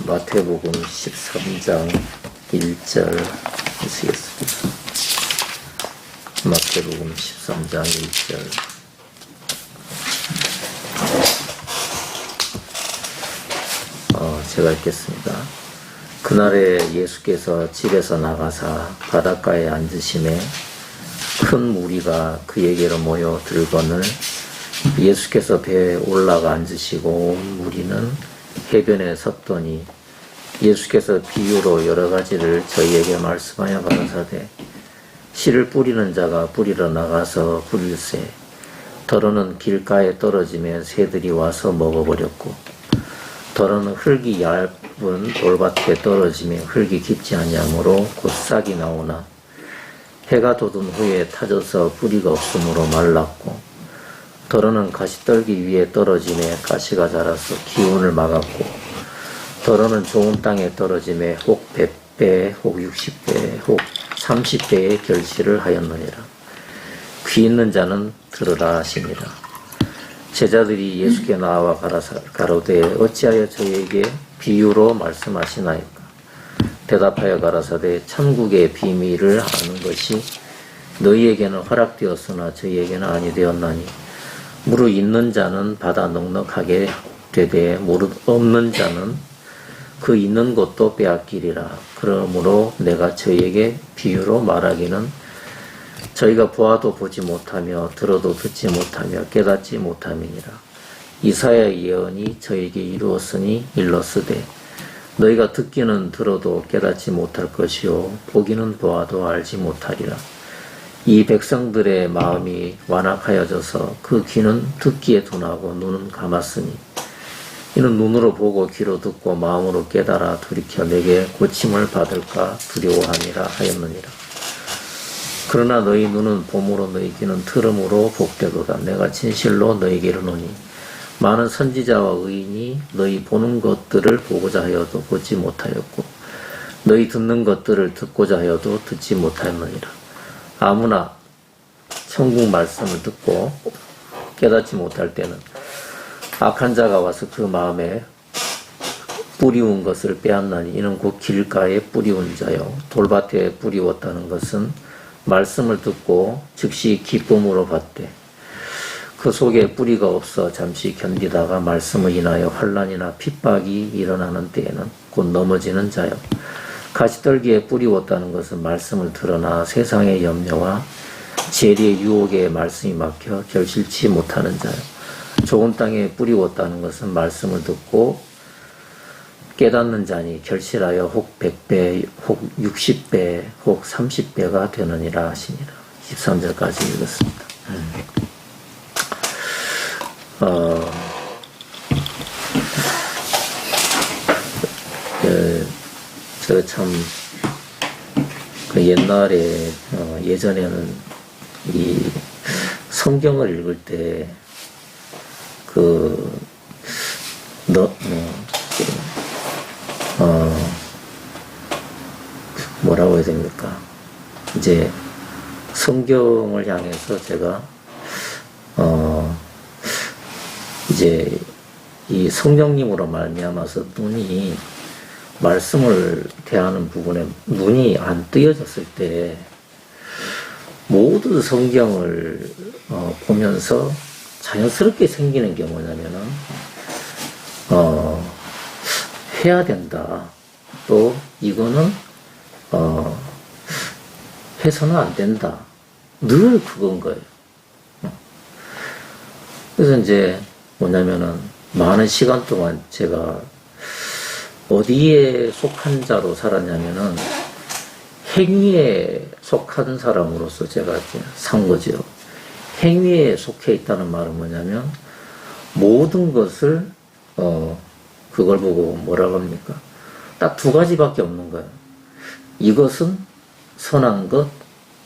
마태복음 13장 1절 쓰겠습니다. 마태복음 13장 1절. 제가 읽겠습니다. 그날에 예수께서 집에서 나가사 바닷가에 앉으심에 큰 무리가 그에게로 모여 들거늘 예수께서 배에 올라가 앉으시고 온 무리는 해변에 섰더니 예수께서 비유로 여러 가지를 저희에게 말씀하여 가라사대 씨를 뿌리는 자가 뿌리러 나가서 뿌릴새 더러는 길가에 떨어지며 새들이 와서 먹어버렸고 더러는 흙이 얇은 돌밭에 떨어지며 흙이 깊지 아니하므로 곧 싹이 나오나 해가 돋은 후에 타져서 뿌리가 없으므로 말랐고 더러는 가시떨기 위에 떨어지며 가시가 자라서 기운을 막았고 더러는 좋은 땅에 떨어지며 혹 100배, 혹 60배, 혹 30배의 결실을 하였느니라. 귀 있는 자는 들으라 하시니라. 제자들이 예수께 나와 가로되 어찌하여 저에게 비유로 말씀하시나이까. 대답하여 가라사대 천국의 비밀을 아는 것이 너희에게는 허락되었으나 저희에게는 아니 되었나니 무릇 있는 자는 받아 넉넉하게 되되 무릇 없는 자는 그 있는 것도 빼앗기리라. 그러므로 내가 저희에게 비유로 말하기는 저희가 보아도 보지 못하며 들어도 듣지 못하며 깨닫지 못함이니라. 이사야의 예언이 저에게 이루었으니 일렀으되 너희가 듣기는 들어도 깨닫지 못할 것이요 보기는 보아도 알지 못하리라. 이 백성들의 마음이 완악하여져서 그 귀는 듣기에 둔하고 눈은 감았으니 이는 눈으로 보고 귀로 듣고 마음으로 깨달아 돌이켜 내게 고침을 받을까 두려워함이라 하였느니라. 그러나 너희 눈은 봄으로 너희 귀는 들음으로 복되도다. 내가 진실로 너희에게 이르노니 많은 선지자와 의인이 너희 보는 것들을 보고자 하여도 보지 못하였고 너희 듣는 것들을 듣고자 하여도 듣지 못하였느니라. 아무나 천국 말씀을 듣고 깨닫지 못할 때는 악한 자가 와서 그 마음에 뿌리운 것을 빼앗나니 이는 곧 길가에 뿌리운 자요 돌밭에 뿌리웠다는 것은 말씀을 듣고 즉시 기쁨으로 받되 그 속에 뿌리가 없어 잠시 견디다가 말씀을 인하여 환난이나 핍박이 일어나는 때에는 곧 넘어지는 자요 가시떨기에 뿌리웠다는 것은 말씀을 들으나 세상의 염려와 재리의 유혹에 말씀이 막혀 결실치 못하는 자요 좋은 땅에 뿌리웠다는 것은 말씀을 듣고 깨닫는 자니 결실하여 혹 100배, 혹 60배, 혹 30배가 되느니라 하시니라. 13절까지 읽었습니다. 저 참, 그 옛날에, 예전에는 이 성경을 읽을 때, 뭐라고 해야 됩니까? 이제 성경을 향해서 제가 이제 이 성령님으로 말미암아서 눈이 말씀을 대하는 부분에 눈이 안 뜨여졌을 때 모든 성경을 보면서 자연스럽게 생기는 게 뭐냐면은 해야 된다. 또 이거는 해서는 안 된다. 늘 그건 거예요. 그래서 이제 뭐냐면은 많은 시간 동안 제가 어디에 속한 자로 살았냐면은 행위에 속한 사람으로서 제가 이제 산 거죠. 행위에 속해 있다는 말은 뭐냐면 모든 것을 그걸 보고 뭐라고 합니까? 딱 두 가지밖에 없는 거예요. 이것은 선한 것,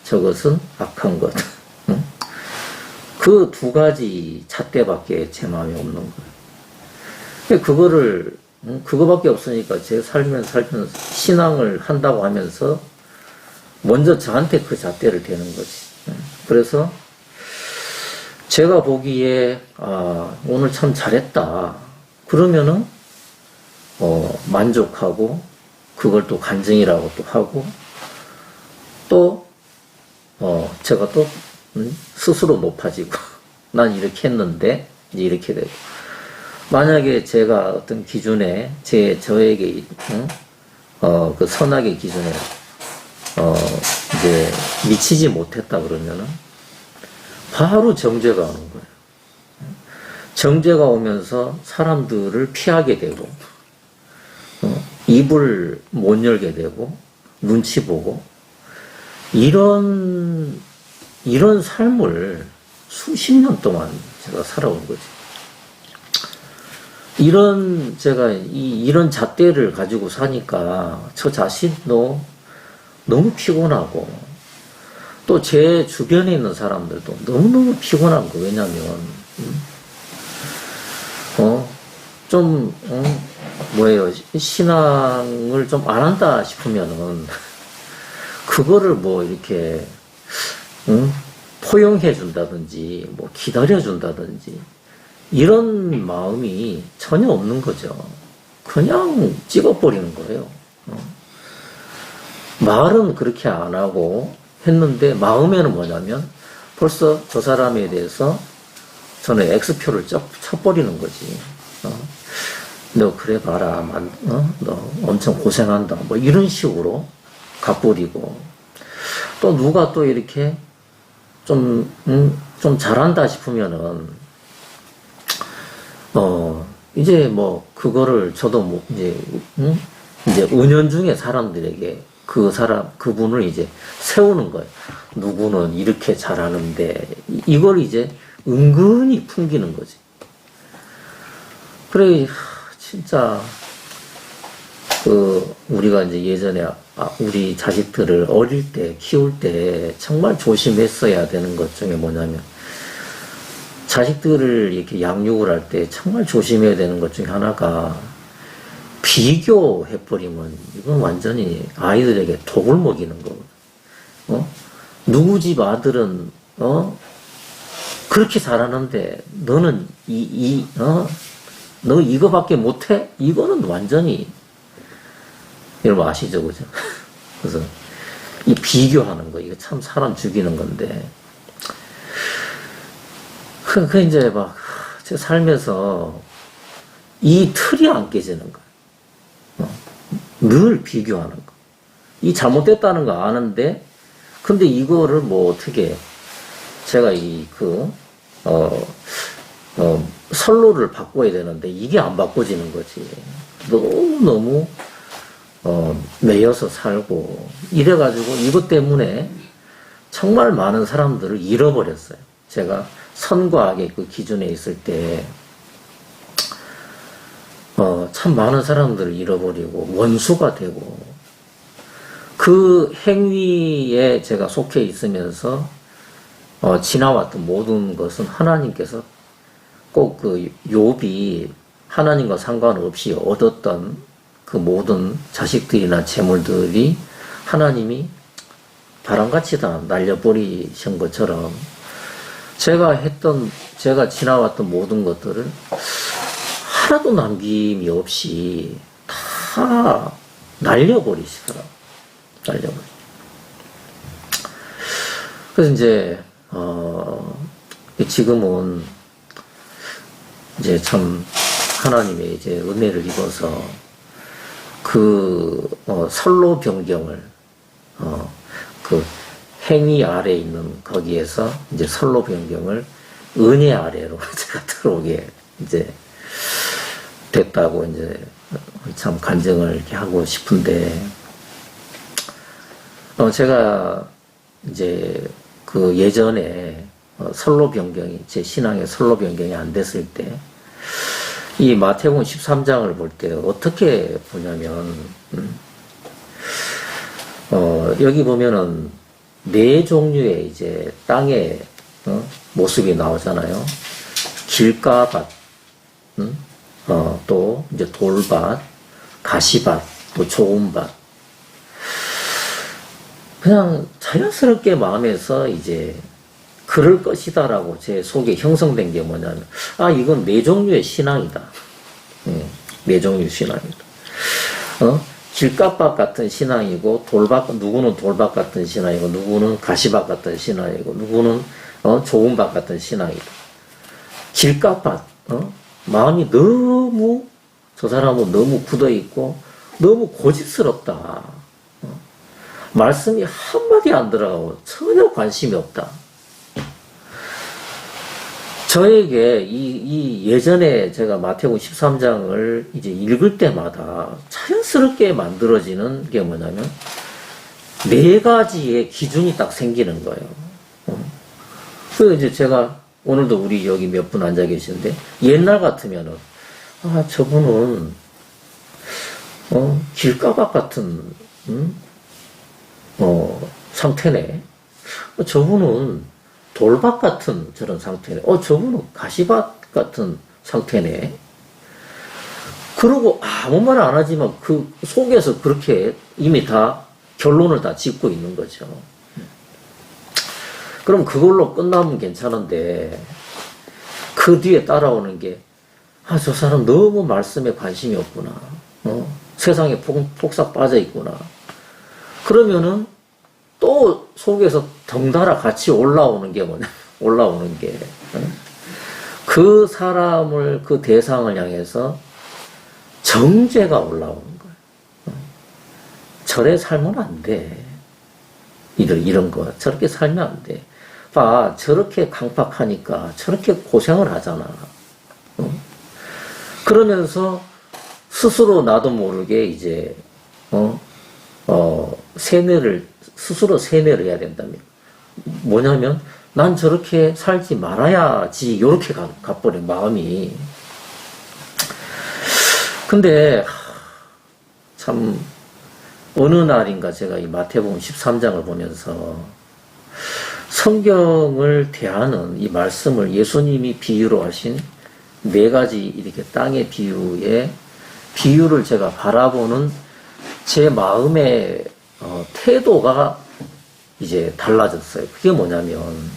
저것은 악한 것. 그 두 가지 잣대밖에 제 마음에 없는 거예요. 그거밖에 없으니까 제 살면서 신앙을 한다고 하면서 먼저 저한테 그 잣대를 대는 거지. 그래서 제가 보기에 오늘 참 잘했다. 그러면은 만족하고, 그걸 또 간증이라고 또 하고, 또, 제가 또, 스스로 높아지고, 난 이렇게 했는데, 이제 이렇게 되고. 만약에 제가 어떤 기준에, 저에게, 그 선악의 기준에, 이제 미치지 못했다 그러면은, 바로 정죄가 오는 거예요. 정죄가 오면서 사람들을 피하게 되고, 입을 못 열게 되고, 눈치 보고, 이런 삶을 수십 년 동안 제가 살아온 거지. 이런 잣대를 가지고 사니까 저 자신도 너무 피곤하고, 또 제 주변에 있는 사람들도 너무너무 피곤한 거. 왜냐면, 신앙을 좀 안 한다 싶으면은, 그거를 뭐 이렇게, 포용해 준다든지, 뭐 기다려 준다든지, 이런 마음이 전혀 없는 거죠. 그냥 찍어버리는 거예요. 말은 그렇게 안 하고 했는데, 마음에는 뭐냐면, 벌써 저 사람에 대해서 저는 X표를 쳐버리는 거지. 너 그래 봐라. 너 엄청 고생한다. 뭐 이런 식으로 가버리고, 또 누가 또 이렇게 좀 잘한다 싶으면은, 이제 뭐 그거를 저도 뭐 이제 은연중에 사람들에게 그분을 이제 세우는 거예요. 누구는 이렇게 잘하는데, 이걸 이제 은근히 풍기는 거지. 그래, 진짜, 우리가 이제 예전에, 우리 자식들을 어릴 때, 키울 때 정말 조심했어야 되는 것 중에 뭐냐면, 자식들을 이렇게 양육을 할 때 정말 조심해야 되는 것 중에 하나가, 비교해버리면 이건 완전히 아이들에게 독을 먹이는 거거든. 누구 집 아들은 그렇게 잘하는데 너는 너 이거밖에 못해? 이거는 완전히, 여러분 아시죠, 그죠? 그래서 이 비교하는 거, 이거 참 사람 죽이는 건데, 그 이제 막 제 삶에서 이 틀이 안 깨지는 거야. 늘 비교하는 거. 이 잘못됐다는 거 아는데, 근데 이거를 뭐 어떻게, 제가 선로를 바꿔야 되는데, 이게 안 바꿔지는 거지. 너무, 매여서 살고, 이래가지고 이것 때문에 정말 많은 사람들을 잃어버렸어요. 제가 선과 악의 그 기준에 있을 때, 참 많은 사람들을 잃어버리고 원수가 되고, 그 행위에 제가 속해 있으면서 지나왔던 모든 것은 하나님께서 꼭 그 욥이 하나님과 상관없이 얻었던 그 모든 자식들이나 재물들이 하나님이 바람같이 다 날려버리신 것처럼, 제가 지나왔던 모든 것들을 하나도 남김이 없이 다 날려버리시더라고요. 그래서 이제, 지금은 이제 참 하나님의 이제 은혜를 입어서 선로 변경을, 그 행위 아래 있는 거기에서 이제 선로 변경을 은혜 아래로 제가 들어오게 이제 됐다고 이제 참 간증을 이렇게 하고 싶은데, 제가 이제 그 예전에 선로 변경이, 제 신앙의 선로 변경이 안 됐을 때, 이 마태복음 13장을 볼 때 어떻게 보냐면, 여기 보면은 네 종류의 이제 땅의 모습이 나오잖아요. 길가밭, 또 이제 돌밭, 가시밭, 또 좋은 밭. 그냥 자연스럽게 마음에서 이제 그럴 것이다라고 제 속에 형성된 게 뭐냐면, 이건 네 종류의 신앙이다. 네 종류의 신앙이다. 길가박 같은 신앙이고, 누구는 돌박 같은 신앙이고, 누구는 가시박 같은 신앙이고, 누구는, 좋은 박 같은 신앙이고. 길가박, 마음이 너무, 저 사람은 너무 굳어있고, 너무 고집스럽다. 말씀이 한마디 안 들어가고, 전혀 관심이 없다. 저에게 예전에 제가 마태복음 13장을 이제 읽을 때마다 자연스럽게 만들어지는 게 뭐냐면, 4가지의 기준이 딱 생기는 거예요. 그래서 이제 제가 오늘도 우리 여기 몇 분 앉아 계시는데, 옛날 같으면은, 저분은, 길가박 같은, 상태네. 저분은 돌박 같은 저런 상태네. 저분은 가시박 같은 상태네. 그러고 아무 말 안 하지만 그 속에서 그렇게 이미 다 결론을 다 짓고 있는 거죠. 그럼 그걸로 끝나면 괜찮은데, 그 뒤에 따라오는 게, 저 사람 너무 말씀에 관심이 없구나. 세상에 폭삭 빠져 있구나. 그러면은 또 속에서 덩달아 같이 올라오는 게 뭐냐? 올라오는 게, 그 사람을, 그 대상을 향해서 정죄가 올라오는 거예요. 저래 살면 안 돼. 이런 거. 저렇게 살면 안 돼. 봐, 저렇게 강팍하니까 저렇게 고생을 하잖아. 그러면서 스스로 나도 모르게 이제, 스스로 세뇌를 해야 된다면. 뭐냐면, 난 저렇게 살지 말아야지, 요렇게 가버려, 마음이. 근데, 참, 어느 날인가 제가 이 마태복음 13장을 보면서 성경을 대하는 이 말씀을 예수님이 비유로 하신 4가지 이렇게 땅의 비유를 제가 바라보는 제 마음의 태도가 이제 달라졌어요. 그게 뭐냐면,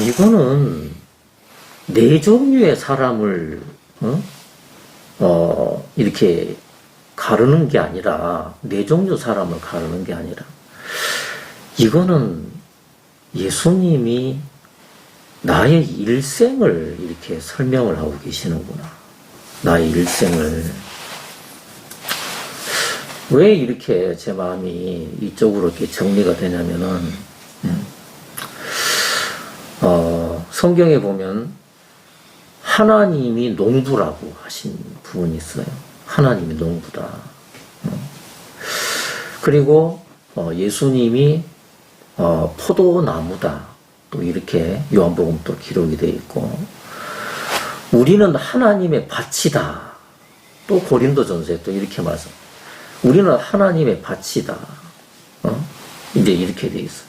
이거는 4종류의 사람을 이렇게 가르는 게 아니라, 4종류 사람을 가르는 게 아니라, 이거는 예수님이 나의 일생을 이렇게 설명을 하고 계시는구나. 나의 일생을. 왜 이렇게 제 마음이 이쪽으로 이렇게 정리가 되냐면은, 성경에 보면 하나님이 농부라고 하신 부분이 있어요. 하나님이 농부다. 그리고 예수님이 포도나무다. 또 이렇게 요한복음 또 기록이 되어 있고, 우리는 하나님의 밭이다. 또 고린도전서에 또 이렇게 말씀. 우리는 하나님의 밭이다. 이제 이렇게 되어 있어.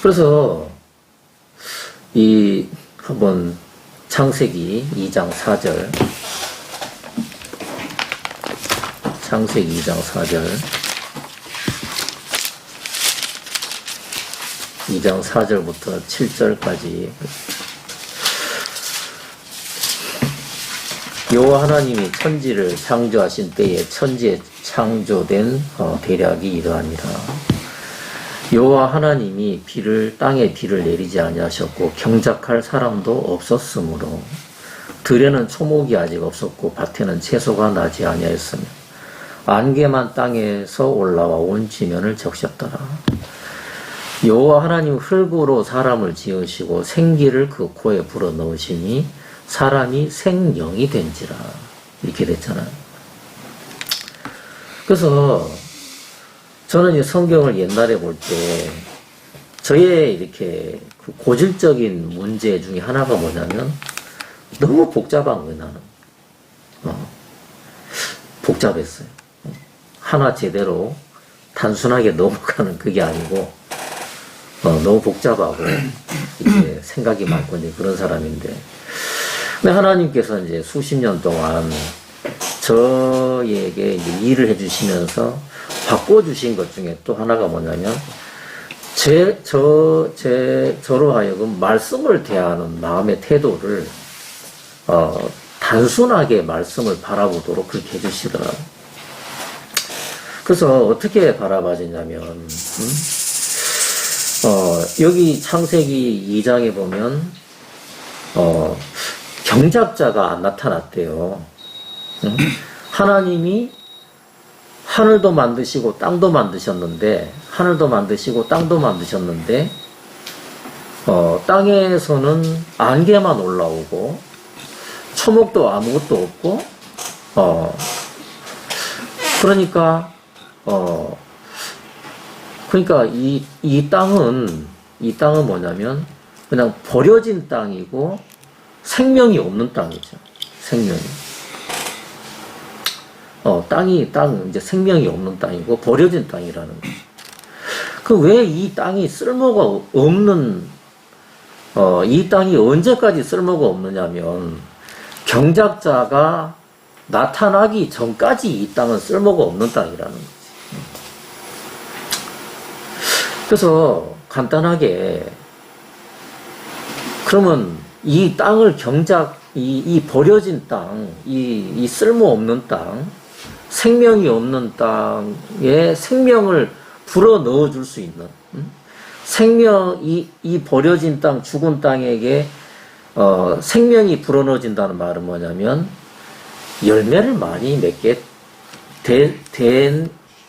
그래서 한번 창세기 2장 4절. 창세기 2장 4절. 2장 4절부터 7절까지. 여호와 하나님이 천지를 창조하신 때에 천지에 창조된 대략이 이러하니라. 여호와 하나님이 땅에 비를 내리지 아니하셨고 경작할 사람도 없었으므로 들에는 초목이 아직 없었고 밭에는 채소가 나지 아니하였으며 안개만 땅에서 올라와 온 지면을 적셨더라. 여호와 하나님 흙으로 사람을 지으시고 생기를 그 코에 불어 넣으시니 사람이 생명이 된지라. 이렇게 됐잖아요. 그래서 저는 이 성경을 옛날에 볼 때 저의 이렇게 그 고질적인 문제 중에 하나가 뭐냐면 너무 복잡한 거예요, 나는. 복잡했어요. 하나 제대로 단순하게 넘어가는 그게 아니고 너무 복잡하고 이제 생각이 많고 이제 그런 사람인데, 근데 하나님께서 이제 수십 년 동안 저에게 이제 일을 해주시면서 바꿔주신 것 중에 또 하나가 뭐냐면 저로 하여금 말씀을 대하는 마음의 태도를 단순하게 말씀을 바라보도록 그렇게 해주시더라고요. 그래서 어떻게 바라봐지냐면, 여기 창세기 2장에 보면, 경작자가 안 나타났대요. 하나님이 하늘도 만드시고 땅도 만드셨는데, 땅에서는 안개만 올라오고, 초목도 아무것도 없고, 그러니까 이 땅은 뭐냐면, 그냥 버려진 땅이고, 생명이 없는 땅이죠. 생명이. 땅은 이제 생명이 없는 땅이고, 버려진 땅이라는 거죠. 왜 이 땅이 쓸모가 없는, 이 땅이 언제까지 쓸모가 없느냐면, 경작자가 나타나기 전까지 이 땅은 쓸모가 없는 땅이라는 거지. 그래서 간단하게, 그러면 이 땅을 이 버려진 땅, 이 쓸모없는 땅, 생명이 없는 땅에 생명을 불어 넣어 줄 수 있는, 이 버려진 땅, 죽은 땅에게, 생명이 불어 넣어진다는 말은 뭐냐면, 열매를 많이 맺게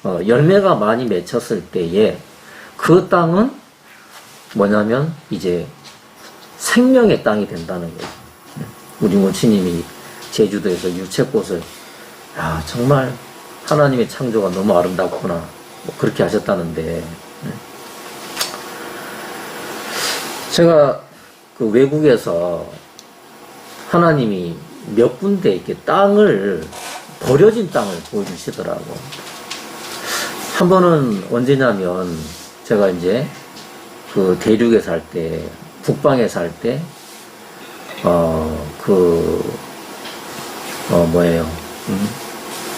열매가 많이 맺혔을 때에, 그 땅은 뭐냐면, 이제 생명의 땅이 된다는 거예요. 우리 모치님이 제주도에서 유채꽃을, 야, 정말 하나님의 창조가 너무 아름답구나, 뭐 그렇게 하셨다는데, 제가 그 외국에서 하나님이 몇 군데 이렇게 버려진 땅을 보여주시더라고. 한 번은 언제냐면, 제가 이제 그 대륙에 살 때, 북방에 살 때,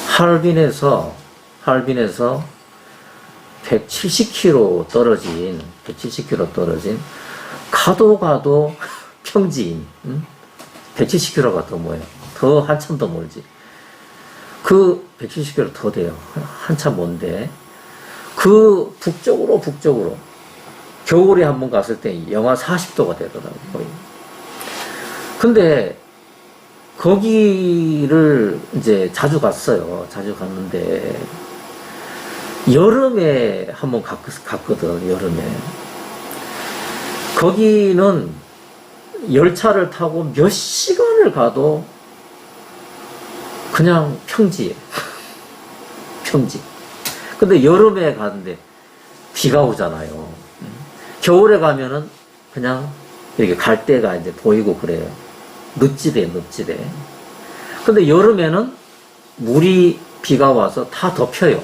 하얼빈에서 170km 떨어진, 가도 평지인, 170km가 더 뭐예요? 더 한참 더 멀지. 그 170km 더 돼요. 한참 먼데. 그 북쪽으로, 겨울에 한번 갔을 때 영하 40도가 되더라고요, 거의. 근데, 거기를 이제 자주 갔어요. 자주 갔는데, 여름에 한번 갔거든, 여름에. 거기는 열차를 타고 몇 시간을 가도 그냥 평지에. 평지. 근데 여름에 가는데 비가 오잖아요. 겨울에 가면은 그냥 이렇게 갈대가 이제 보이고 그래요. 늪지대. 근데 여름에는 비가 와서 다 덮여요.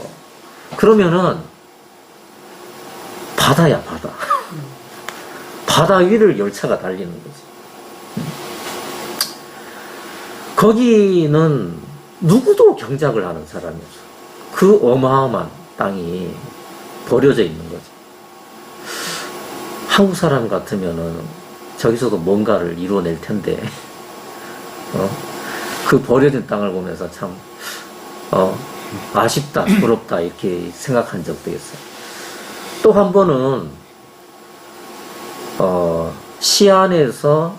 그러면은 바다야, 바다. 바다 위를 열차가 달리는 거지. 거기는 누구도 경작을 하는 사람이 없어. 그 어마어마한 땅이 버려져 있는 거죠. 한국 사람 같으면은 저기서도 뭔가를 이루어낼 텐데, 그 버려진 땅을 보면서 참, 아쉽다, 부럽다, 이렇게 생각한 적도 있어요. 또 한 번은, 시안에서,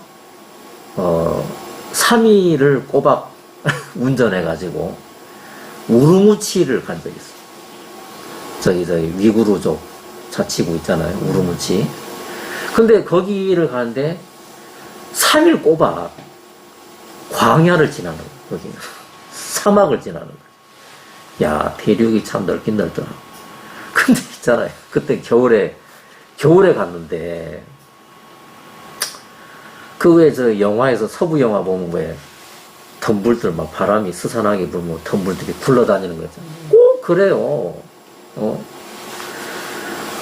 3일을 꼬박 운전해가지고, 우르무치를 간 적이 있어요. 저기, 위구르족 자치구 있잖아요. 우르무치. 근데 거기를 가는데, 3일 꼬박, 광야를 지나는 거예요, 거기는. 사막을 지나는 거예요. 야, 대륙이 참 넓긴 넓더라. 근데 있잖아요. 그때 겨울에 갔는데, 그 외에 저 영화에서 서부 영화 보면 왜, 덤불들 막 바람이 스산하게 불면 덤불들이 굴러다니는 거 있잖아요. 꼭 그래요.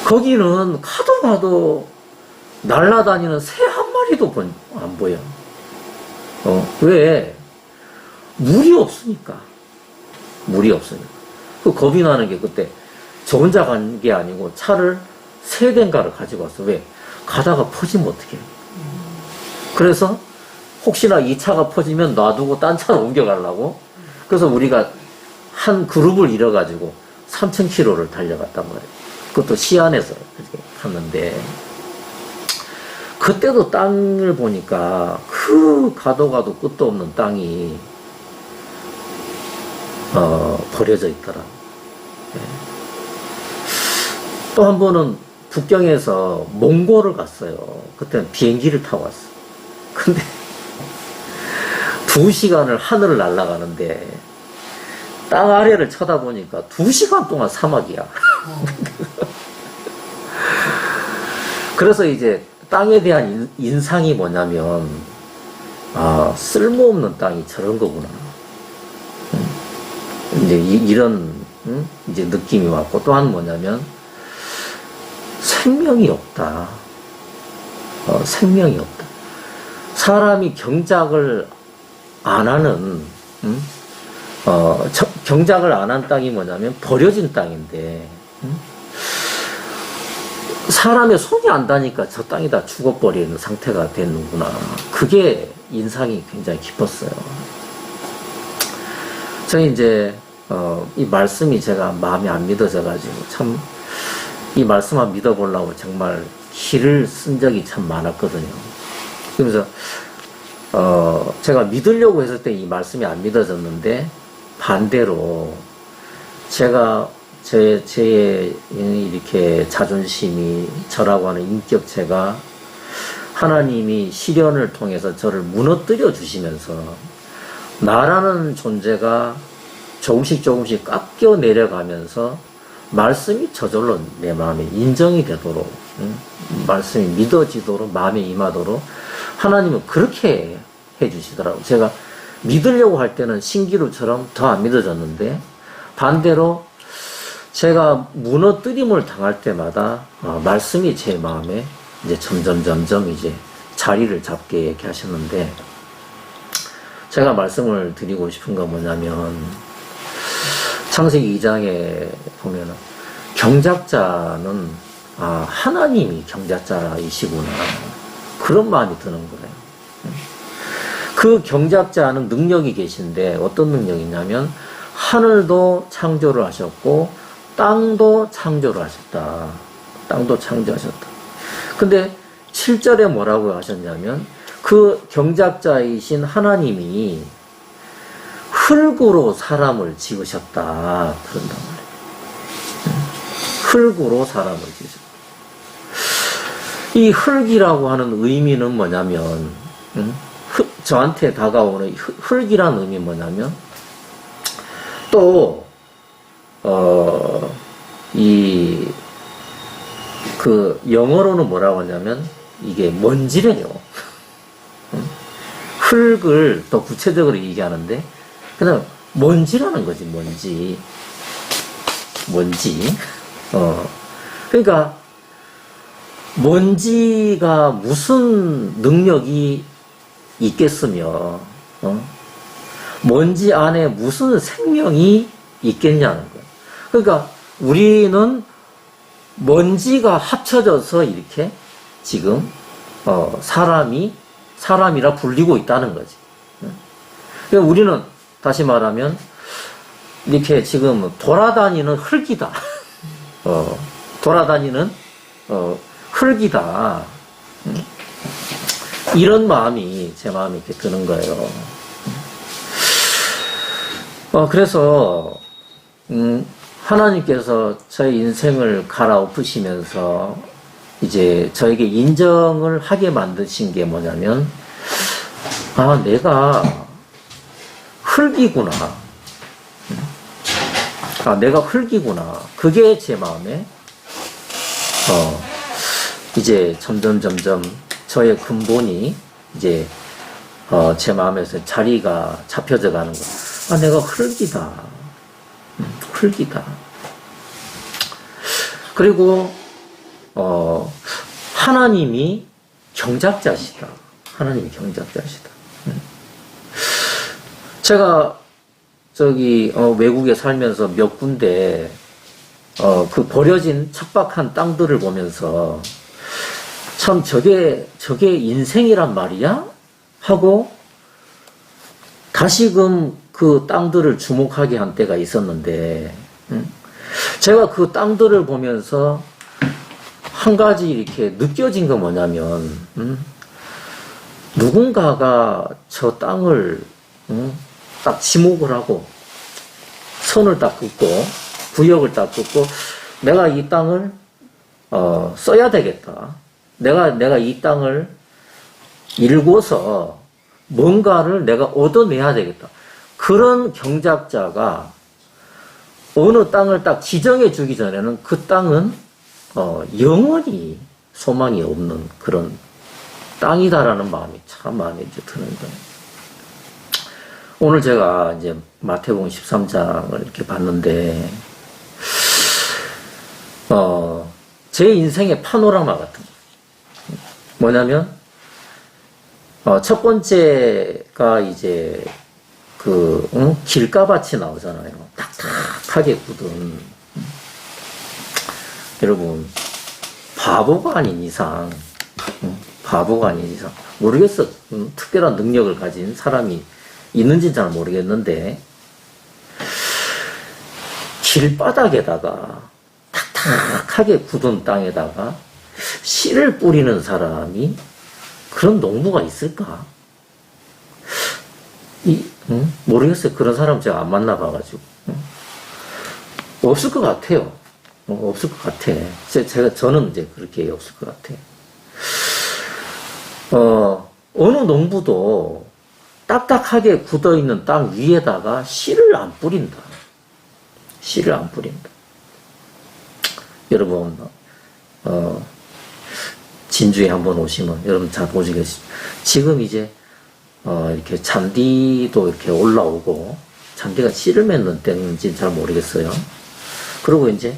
거기는 가도 날아다니는 새 한 마리도 안 보여. 왜? 물이 없으니까. 그 겁이 나는 게 그때 저 혼자 간 게 아니고 차를 3대인가를 가지고 왔어. 왜? 가다가 퍼지면 어떡해. 그래서 혹시나 이 차가 퍼지면 놔두고 딴 차로 옮겨가려고. 그래서 우리가 한 그룹을 잃어가지고 3,000km를 달려갔단 말이에요. 그것도 시안에서 갔는데, 그때도 땅을 보니까 그 가도 끝도 없는 땅이 버려져 있더라. 예. 또 한 번은 북경에서 몽골을 갔어요. 그때는 비행기를 타고 왔어. 근데 2시간을 하늘을 날아가는데 땅 아래를 쳐다보니까 2시간 동안 사막이야. 그래서 이제 땅에 대한 인상이 뭐냐면, 아, 쓸모없는 땅이 저런 거구나. 이제 이런 이제 느낌이 왔고, 또한 뭐냐면 생명이 없다. 생명이 없다. 사람이 경작을 안 하는, 경작을 안 한 땅이 뭐냐면 버려진 땅인데, 사람의 손이 안 닿으니까 저 땅이 다 죽어버리는 상태가 되는구나. 그게 인상이 굉장히 깊었어요. 저는 이제, 이 말씀이 제가 마음에 안 믿어져가지고, 참, 이 말씀만 믿어보려고 정말 길을 쓴 적이 참 많았거든요. 그러면서, 제가 믿으려고 했을 때 이 말씀이 안 믿어졌는데, 반대로, 제가 제 이렇게 자존심이, 저라고 하는 인격체가 하나님이 시련을 통해서 저를 무너뜨려 주시면서 나라는 존재가 조금씩 깎여 내려가면서 말씀이 저절로 내 마음에 인정이 되도록, 말씀이 믿어지도록, 마음에 임하도록 하나님은 그렇게 해주시더라고요. 제가 믿으려고 할 때는 신기루처럼 더 안 믿어졌는데, 반대로 제가 무너뜨림을 당할 때마다 말씀이 제 마음에 이제 점점 이제 자리를 잡게 이렇게 하셨는데, 제가 말씀을 드리고 싶은 건 뭐냐면, 창세기 2장에 보면은 경작자는 하나님이 경작자이시구나, 그런 마음이 드는 거예요. 그 경작자는 능력이 계신데 어떤 능력이냐면 하늘도 창조를 하셨고 땅도 창조를 하셨다. 땅도 창조하셨다. 근데 7절에 뭐라고 하셨냐면 그 경작자이신 하나님이 흙으로 사람을 지으셨다. 그런단 말이에요. 흙으로 사람을 지으셨다. 이 흙이라고 하는 의미는 뭐냐면, 저한테 다가오는 흙이라는 의미 뭐냐면, 또 영어로는 뭐라고 하냐면, 이게 먼지래요. 흙을 더 구체적으로 얘기하는데, 그냥 먼지라는 거지, 먼지. 그러니까, 먼지가 무슨 능력이 있겠으며, 먼지 안에 무슨 생명이 있겠냐는 거예요. 그러니까 우리는 먼지가 합쳐져서 이렇게 지금 사람이라 불리고 있다는 거지. 그러니까 우리는 다시 말하면 이렇게 지금 돌아다니는 흙이다. 돌아다니는 흙이다. 이런 마음이 제 마음에 이렇게 드는 거예요. 그래서 하나님께서 저의 인생을 갈아엎으시면서 이제 저에게 인정을 하게 만드신 게 뭐냐면, 내가 흙이구나. 내가 흙이구나. 그게 제 마음에 이제 점점 저의 근본이 이제 제 마음에서 자리가 잡혀져 가는 거야. 내가 흙이다. 흙이다. 그리고 하나님이 경작자시다. 하나님이 경작자시다. 제가 외국에 살면서 몇 군데 그 버려진 척박한 땅들을 보면서 참 저게 인생이란 말이야? 하고 다시금 그 땅들을 주목하게 한 때가 있었는데, 제가 그 땅들을 보면서 한 가지 이렇게 느껴진 건 뭐냐면, 누군가가 저 땅을 딱 지목을 하고 선을 딱 긋고 구역을 딱 긋고 내가 이 땅을 써야 되겠다. 내가 이 땅을 일궈서 뭔가를 내가 얻어내야 되겠다. 그런 경작자가 어느 땅을 딱 지정해 주기 전에는 그 땅은 영원히 소망이 없는 그런 땅이다라는 마음이 참 마음에 이제 드는 거예요. 오늘 제가 이제 마태복음 13장을 이렇게 봤는데, 제 인생의 파노라마 같은 거. 뭐냐면, 첫 번째가 이제 길가밭이 나오잖아요. 딱딱하게 굳은. 여러분, 바보가 아닌 이상, 모르겠어. 특별한 능력을 가진 사람이 있는지는 잘 모르겠는데, 길바닥에다가 탁탁하게 굳은 땅에다가 씨를 뿌리는 사람이 그런 농부가 있을까? 모르겠어요. 그런 사람 제가 안 만나봐가지고. 없을 것 같아요. 없을 것 같아. 저는 이제 그렇게 없을 것 같아요. 어느 농부도 딱딱하게 굳어있는 땅 위에다가 씨를 안 뿌린다. 씨를 안 뿌린다. 여러분, 진주에 한번 오시면 여러분 잘 보시겠죠. 지금 이제 이렇게 잔디도 이렇게 올라오고, 잔디가 씨를 맺는 때인지 잘 모르겠어요. 그리고 이제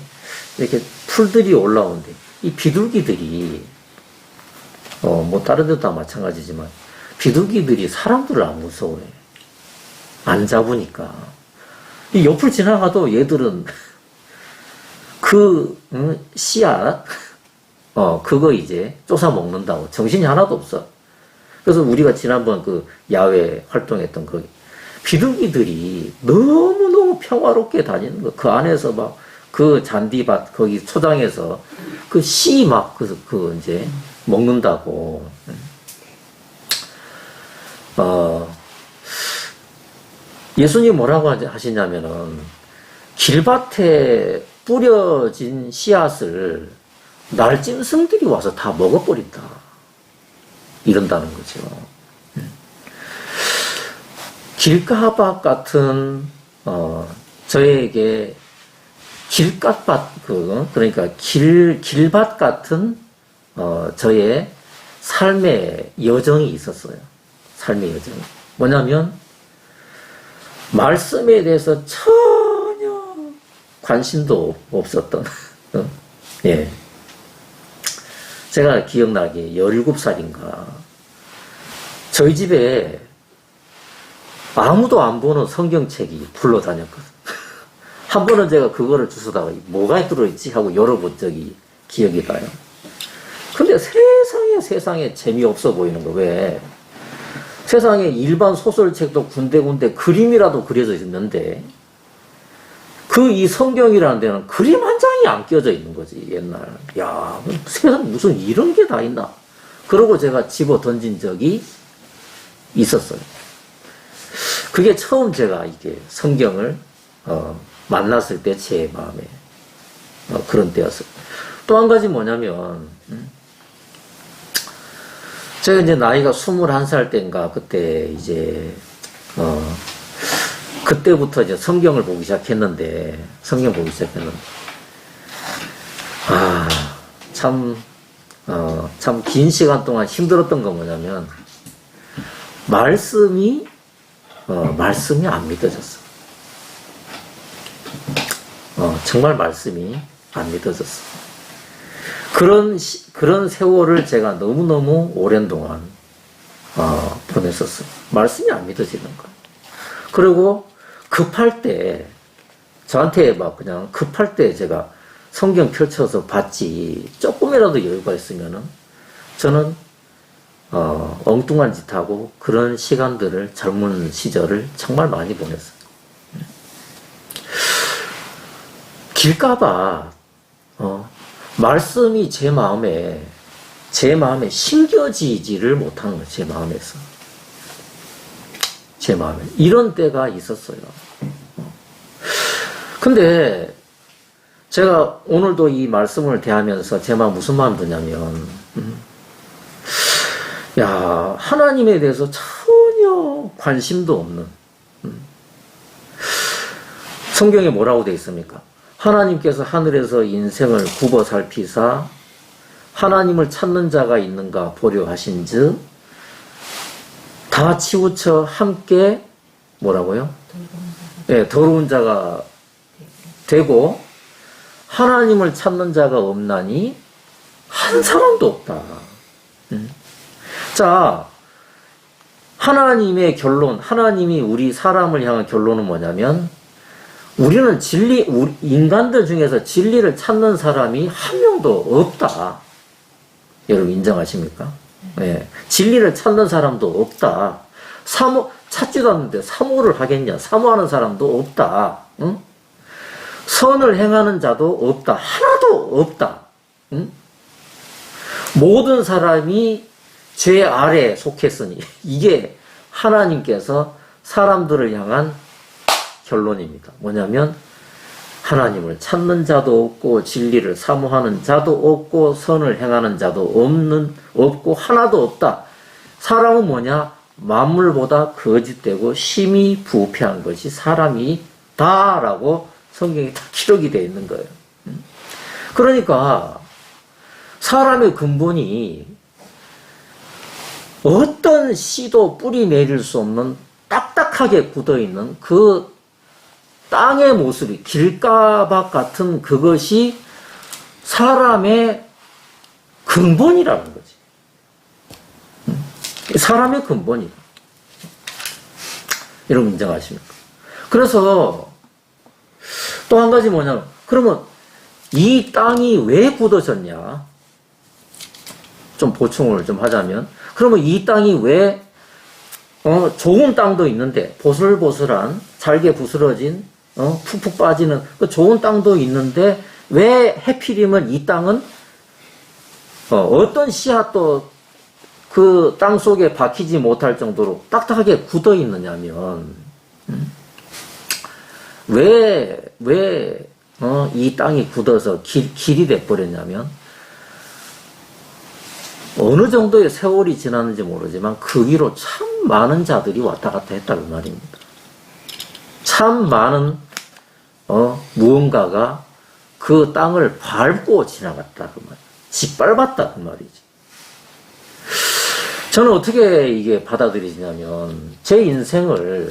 이렇게 풀들이 올라오는데, 이 비둘기들이 뭐 다른 데도 다 마찬가지지만 비둘기들이 사람들을 안 무서워해. 안 잡으니까. 이 옆을 지나가도 얘들은 그 씨앗 그거 이제 쫓아 먹는다고. 정신이 하나도 없어. 그래서 우리가 지난번 그 야외 활동했던 거기 비둘기들이 너무너무 평화롭게 다니는 거. 그 안에서 막 그 잔디밭 거기 초장에서 그 씨 막 그 이제 먹는다고. 예수님 뭐라고 하시냐면은 길밭에 뿌려진 씨앗을 날짐승들이 와서 다 먹어버린다. 이런다는 거죠. 길가밭 같은 저에게 길갓밭 그러니까 길밭 같은 저의 삶의 여정이 있었어요. 삶의 여정. 뭐냐면 말씀에 대해서 전혀 관심도 없었던. 예. 제가 기억나기에 17살인가 저희 집에 아무도 안 보는 성경책이 불러 다녔거든. 한 번은 제가 그거를 주워다가 뭐가 들어있지 하고 열어본 적이 기억이 나요. 근데 세상에 재미없어 보이는 거. 왜? 세상에 일반 소설책도 군데군데 그림이라도 그려져 있는데 그 이 성경이라는 데는 그림 한 장이 안 껴져 있는 거지. 옛날. 야, 세상 무슨 이런 게 다 있나. 그러고 제가 집어 던진 적이 있었어요. 그게 처음 제가 이게 성경을 만났을 때 제 마음에 그런 때였어요. 또 한 가지 뭐냐면 제가 이제 나이가 21살 때인가 그때 이제 그때부터 이제 성경을 보기 시작했는데 참 긴 시간 동안 힘들었던 건 뭐냐면 말씀이 안 믿어졌어. 정말 말씀이 안 믿어졌어. 그런 세월을 제가 너무너무 오랜 동안 보냈었어. 말씀이 안 믿어지는 거야. 그리고 급할 때 저한테 막 그냥 급할 때 제가 성경 펼쳐서 봤지 조금이라도 여유가 있으면은 저는 엉뚱한 짓하고 그런 시간들을 젊은 시절을 정말 많이 보냈어요. 길까봐 말씀이 제 마음에 심겨지지를 못하는 거예요. 제 마음에서. 제 마음에. 이런 때가 있었어요. 근데 제가 오늘도 이 말씀을 대하면서 제 마음 무슨 마음 드냐면 야, 하나님에 대해서 전혀 관심도 없는 성경에 뭐라고 되어 있습니까? 하나님께서 하늘에서 인생을 굽어 살피사 하나님을 찾는 자가 있는가 보려 하신즉 다 치우쳐 함께 뭐라고요? 예, 더러운 자가 되고 하나님을 찾는 자가 없나니 한 사람도 없다. 자, 하나님의 결론, 하나님이 우리 사람을 향한 결론은 뭐냐면 우리는 인간들 중에서 진리를 찾는 사람이 한 명도 없다. 여러분 인정하십니까? 네. 진리를 찾는 사람도 없다. 찾지도 않는데 사모를 하겠냐? 사모하는 사람도 없다. 응? 선을 행하는 자도 없다. 하나도 없다. 응? 모든 사람이 죄 아래에 속했으니 이게 하나님께서 사람들을 향한 결론입니다. 뭐냐면 하나님을 찾는 자도 없고 진리를 사모하는 자도 없고 선을 행하는 자도 없고 하나도 없다. 사람은 뭐냐? 만물보다 거짓되고 심히 부패한 것이 사람이다 라고 성경에 다 기록이 되어 있는 거예요. 그러니까 사람의 근본이 어떤 씨도 뿌리 내릴 수 없는 딱딱하게 굳어있는 그 땅의 모습이 길가박 같은 그것이 사람의 근본이라는 거지. 사람의 근본이다. 여러분 인정하십니까? 그래서 또 한 가지 뭐냐면 그러면 이 땅이 왜 굳어졌냐? 좀 보충을 좀 하자면 그러면 이 땅이 왜 좋은 땅도 있는데 보슬보슬한 잘게 부스러진 푹푹 빠지는 그 좋은 땅도 있는데 왜 해필이면 이 땅은 어떤 씨앗도 그 땅 속에 박히지 못할 정도로 딱딱하게 굳어 있느냐면 왜 이 땅이 굳어서 길이 돼버렸냐면 어느 정도의 세월이 지났는지 모르지만 그 위로 참 많은 자들이 왔다 갔다 했다는 말입니다. 참 많은 무언가가 그 땅을 밟고 지나갔다 그 말. 짓밟았다 그 말이지. 저는 어떻게 이게 받아들이냐면 제 인생을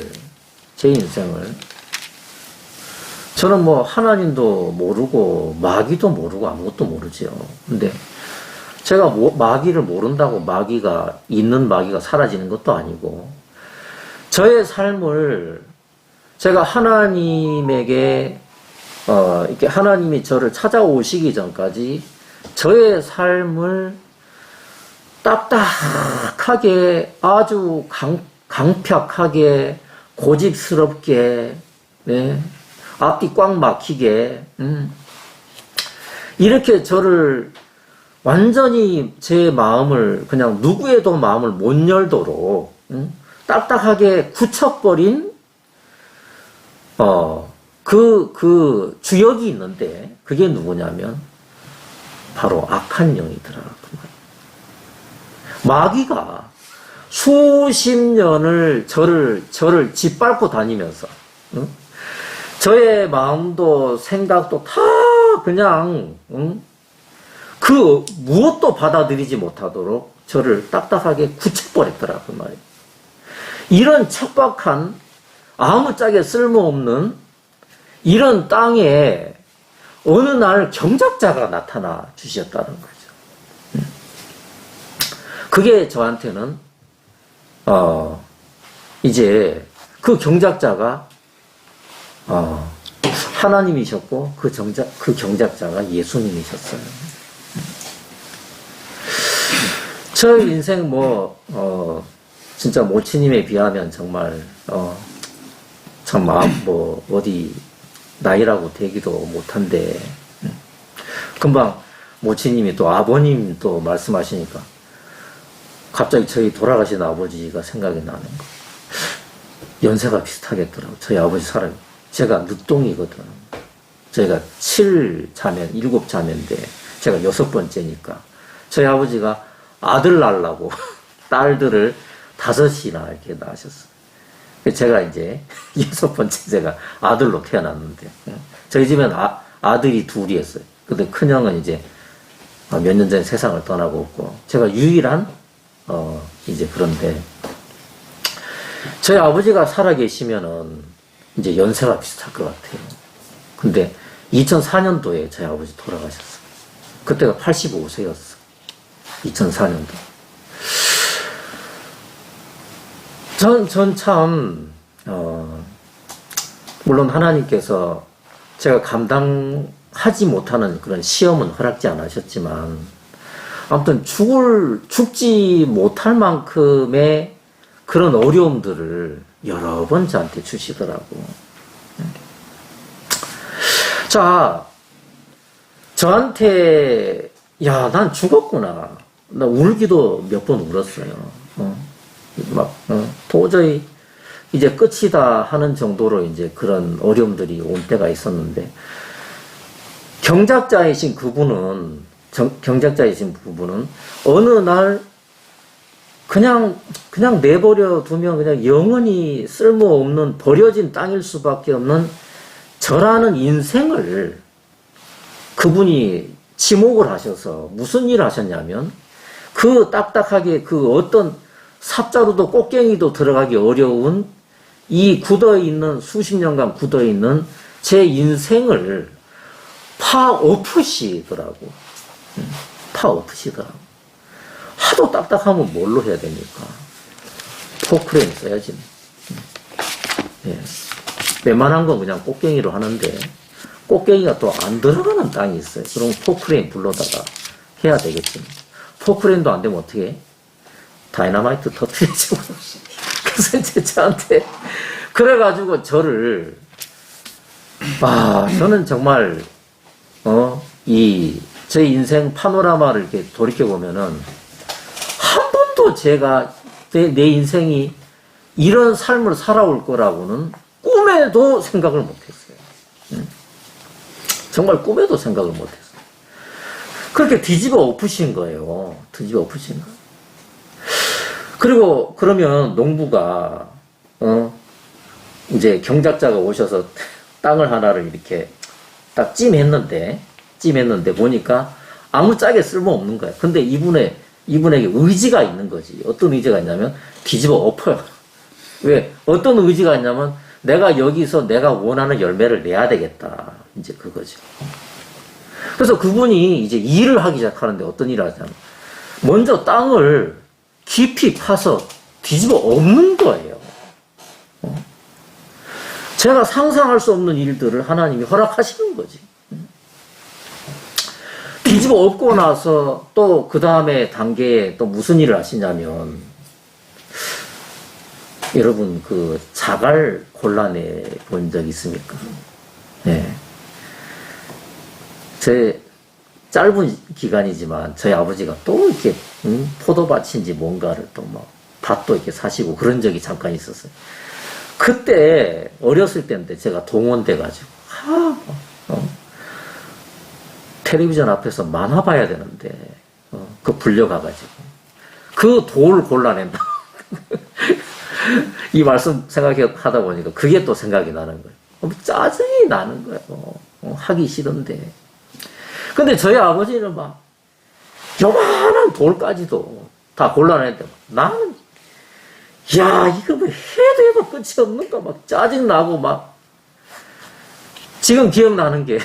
저는 뭐 하나님도 모르고 마귀도 모르고 아무것도 모르죠. 근데 제가 마귀를 모른다고 마귀가 있는 마귀가 사라지는 것도 아니고 저의 삶을 제가 하나님에게 이렇게 하나님이 저를 찾아오시기 전까지 저의 삶을 딱딱하게 아주 강팍하게 고집스럽게 네, 앞뒤 꽉 막히게 이렇게 저를 완전히 제 마음을 그냥 누구에도 마음을 못 열도록 딱딱하게 굳혀버린 그 주역이 있는데 그게 누구냐면 바로 악한 영이더라. 마귀가 수십 년을 저를 짓밟고 다니면서 저의 마음도 생각도 다 그냥 그 무엇도 받아들이지 못하도록 저를 딱딱하게 굳혀버렸더라 그 말이에요. 이런 척박한 아무짝에 쓸모없는 이런 땅에 어느 날 경작자가 나타나 주셨다는 거죠. 그게 저한테는 이제 그 경작자가 하나님이셨고 그 경작자가 예수님이셨어요. 저 인생 진짜 모치님에 비하면 정말, 참 어디, 나이라고 되기도 못한데, 금방 모치님이 또 아버님 또 말씀하시니까, 갑자기 저희 돌아가신 아버지가 생각이 나는 거. 연세가 비슷하겠더라고. 저희 아버지 사람이. 제가 늦둥이거든. 저희가 7자매, 7자매인데, 제가 6번째니까. 저희 아버지가 아들 낳으려고 딸들을 5이나 이렇게 낳으셨어요. 제가 이제 6번째 제가 아들로 태어났는데, 저희 집엔 아들이 둘이었어요. 근데 큰형은 이제 몇 년 전에 세상을 떠나고 없고, 제가 유일한, 이제 그런데, 저희 아버지가 살아계시면은 이제 연세가 비슷할 것 같아요. 근데 2004년도에 저희 아버지 돌아가셨어요. 그때가 85세였어. 2004년도. 전 참, 물론 하나님께서 제가 감당하지 못하는 그런 시험은 허락지 않으셨지만, 아무튼 죽지 못할 만큼의 그런 어려움들을 여러 번 저한테 주시더라고. 자, 저한테, 야, 난 죽었구나. 나 울기도 몇 번 울었어요. 도저히 이제 끝이다 하는 정도로 이제 그런 어려움들이 온 때가 있었는데, 경작자이신 그분은 어느 날 그냥 내버려 두면 그냥 영원히 쓸모없는 버려진 땅일 수밖에 없는 저라는 인생을 그분이 지목을 하셔서 무슨 일을 하셨냐면, 그 딱딱하게 그 어떤 삽자루도 꽃갱이도 들어가기 어려운 이 굳어있는, 수십 년간 굳어있는 제 인생을 파엎으시더라고. 파엎으시더라고. 하도 딱딱하면 뭘로 해야 됩니까? 포크레인 써야지. 예. 웬만한 건 그냥 꽃갱이로 하는데, 꽃갱이가 또 안 들어가는 땅이 있어요. 그럼 포크레인 불러다가 해야 되겠지. 포크레인도 안 되면 어떻게 해? 다이너마이트 터뜨리죠. 그래서 이제 저한테, 그래가지고 저를, 저는 정말, 제 인생 파노라마를 이렇게 돌이켜보면은, 한 번도 제가 내 인생이 이런 삶을 살아올 거라고는 꿈에도 생각을 못했어요. 정말 꿈에도 생각을 못했어요. 그렇게 뒤집어 엎으신 거예요. 뒤집어 엎으신 거. 그리고 그러면 농부가 이제 경작자가 오셔서 땅을 하나를 이렇게 딱 찜했는데 보니까 아무짝에 쓸모없는 거야. 근데 이분에게 의지가 있는 거지. 어떤 의지가 있냐면 뒤집어 엎어요. 왜? 어떤 의지가 있냐면 내가 여기서 내가 원하는 열매를 내야 되겠다. 이제 그거죠. 그래서 그분이 이제 일을 하기 시작하는데 어떤 일을 하냐면 먼저 땅을 깊이 파서 뒤집어 엎는 거예요. 제가 상상할 수 없는 일들을 하나님이 허락하시는 거지. 뒤집어 엎고 나서 또 그 다음에 단계에 또 무슨 일을 하시냐면, 여러분 그 자갈 곤란해 본 적 있습니까? 네. 제 짧은 기간이지만 저희 아버지가 또 이렇게 포도밭인지 뭔가를 또 막 밭도 이렇게 사시고 그런 적이 잠깐 있었어요. 그때 어렸을 때인데 제가 동원돼가지고 텔레비전 앞에서 만화 봐야 되는데 그 불려가가지고 그 돌 골라낸다. 이 말씀 생각하다 보니까 그게 또 생각이 나는 거예요. 짜증이 나는 거예요. 하기 싫은데. 근데 저희 아버지는 막 요만한 돌까지도 다 골라내는데 나는 야 이거 뭐 해도 끝이 없는가 막 짜증나고 막. 지금 기억나는 게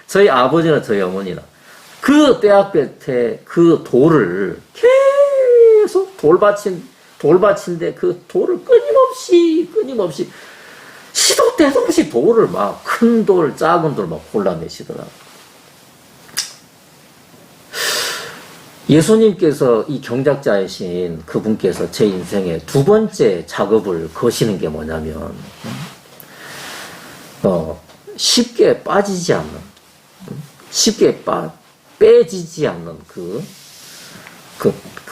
저희 아버지나 저희 어머니나 그 떼약볕에 그 돌을 계속 돌밭인데 그 돌을 끊임없이 시도 때도 없이 돌을 막 큰 돌 작은 돌 막 골라내시더라고요. 예수님께서 이 경작자이신 그분께서 제 인생의 두 번째 작업을 거시는 게 뭐냐면, 쉽게 빠지지 않는, 쉽게 빼지지 않는